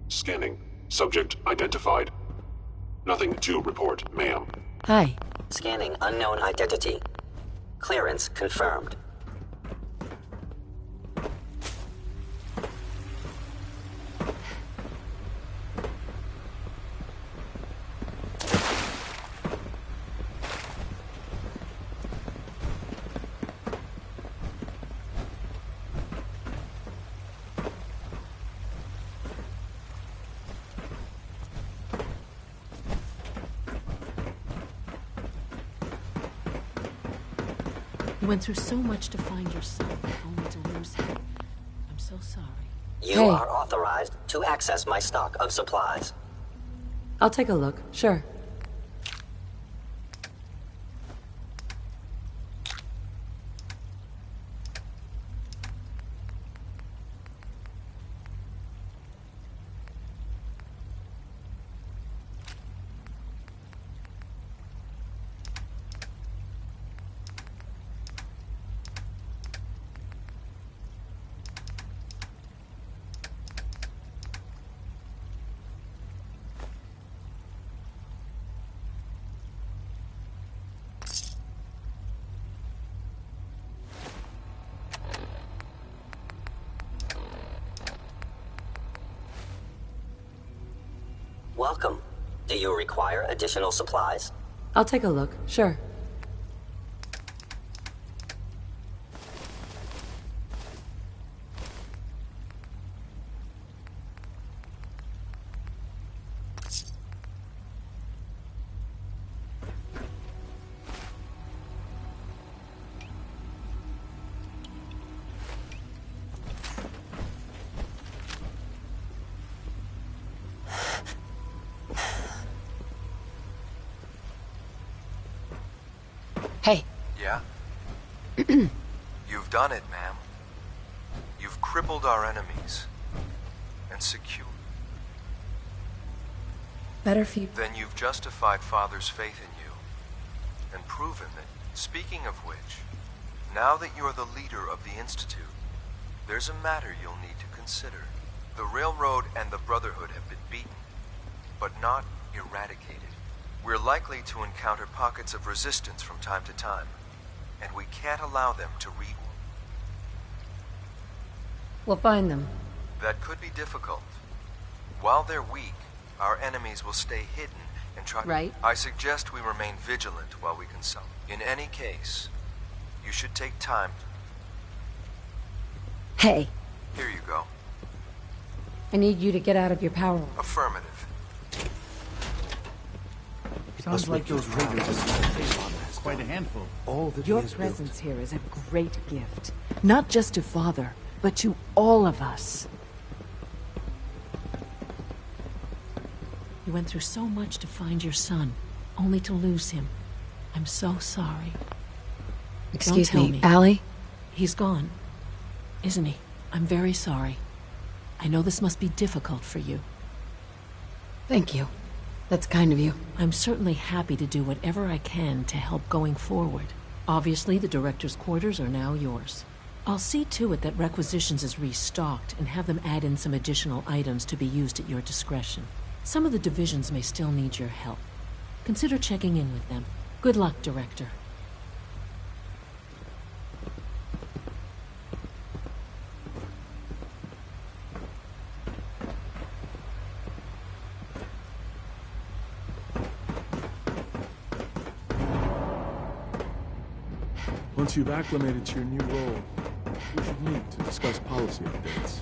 Scanning. Subject identified. Nothing to report, ma'am. Hi. Scanning unknown identity. Clearance confirmed. You went through so much to find your son, only to lose him. I'm so sorry. You are authorized to access my stock of supplies. I'll take a look, sure. Welcome. Do you require additional supplies? I'll take a look, sure. Hey. Yeah? You've done it, ma'am. You've crippled our enemies. And secured. Better for you. Then you've justified Father's faith in you. And proven that, speaking of which, now that you're the leader of the Institute, there's a matter you'll need to consider. The Railroad and the Brotherhood have been beaten, but not eradicated. We're likely to encounter pockets of resistance from time to time, and we can't allow them to We'll find them. That could be difficult. While they're weak, our enemies will stay hidden and try. Right. I suggest we remain vigilant while we consult. In any case, you should take time. Hey. Here you go. I need you to get out of your power. Affirmative. Sounds like those raiders are quite a handful. All that Your presence here is a great gift. Not just to Father, but to all of us. You went through so much to find your son, only to lose him. I'm so sorry. Excuse Don't tell me, Allie? He's gone, isn't he? I'm very sorry. I know this must be difficult for you. Thank you. That's kind of you. I'm certainly happy to do whatever I can to help going forward. Obviously, the director's quarters are now yours. I'll see to it that requisitions is restocked and have them add in some additional items to be used at your discretion. Some of the divisions may still need your help. Consider checking in with them. Good luck, Director. Once you've acclimated to your new role, we should meet to discuss policy updates.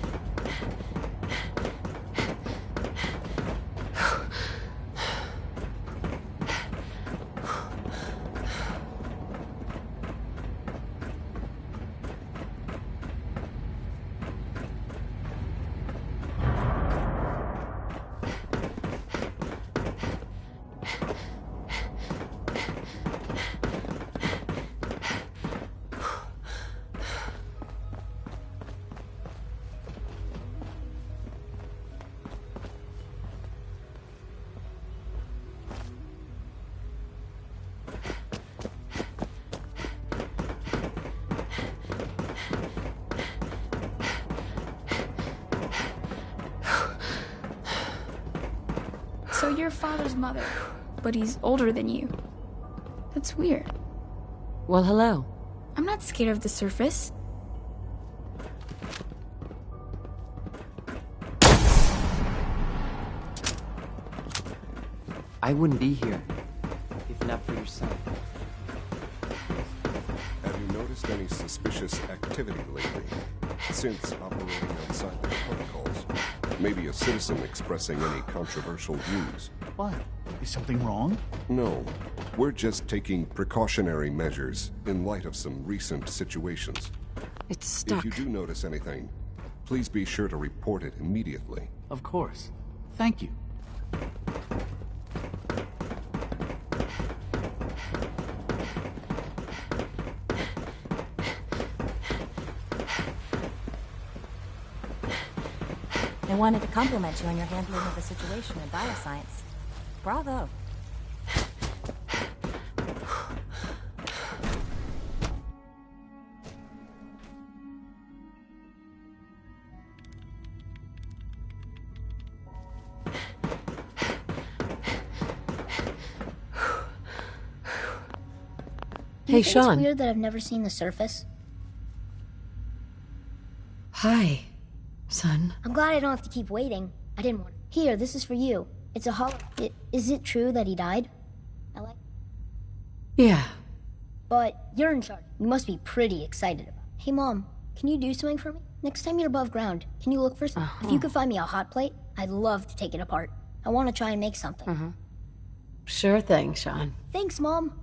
So you're father's mother, but he's older than you. That's weird. Well, hello. I'm not scared of the surface. I wouldn't be here if not for your son. Have you noticed any suspicious activity lately? Since operating outside the protocols, maybe a citizen expressing any controversial views. What? Is something wrong? No. We're just taking precautionary measures in light of some recent situations. It's stuck. If you do notice anything, please be sure to report it immediately. Of course. Thank you. I wanted to compliment you on your handling of the situation in bioscience. Bravo. Hey, Sean. It's weird that I've never seen the surface. Hi, son. I'm glad I don't have to keep waiting. I didn't want. Here, this is for you. It's a holo. Is it true that he died? I like. Yeah. But you're in charge. You must be pretty excited about it. Hey, Mom, can you do something for me? Next time you're above ground, can you look for some? If you could find me a hot plate, I'd love to take it apart. I want to try and make something. Sure thing, Sean. Thanks, Mom.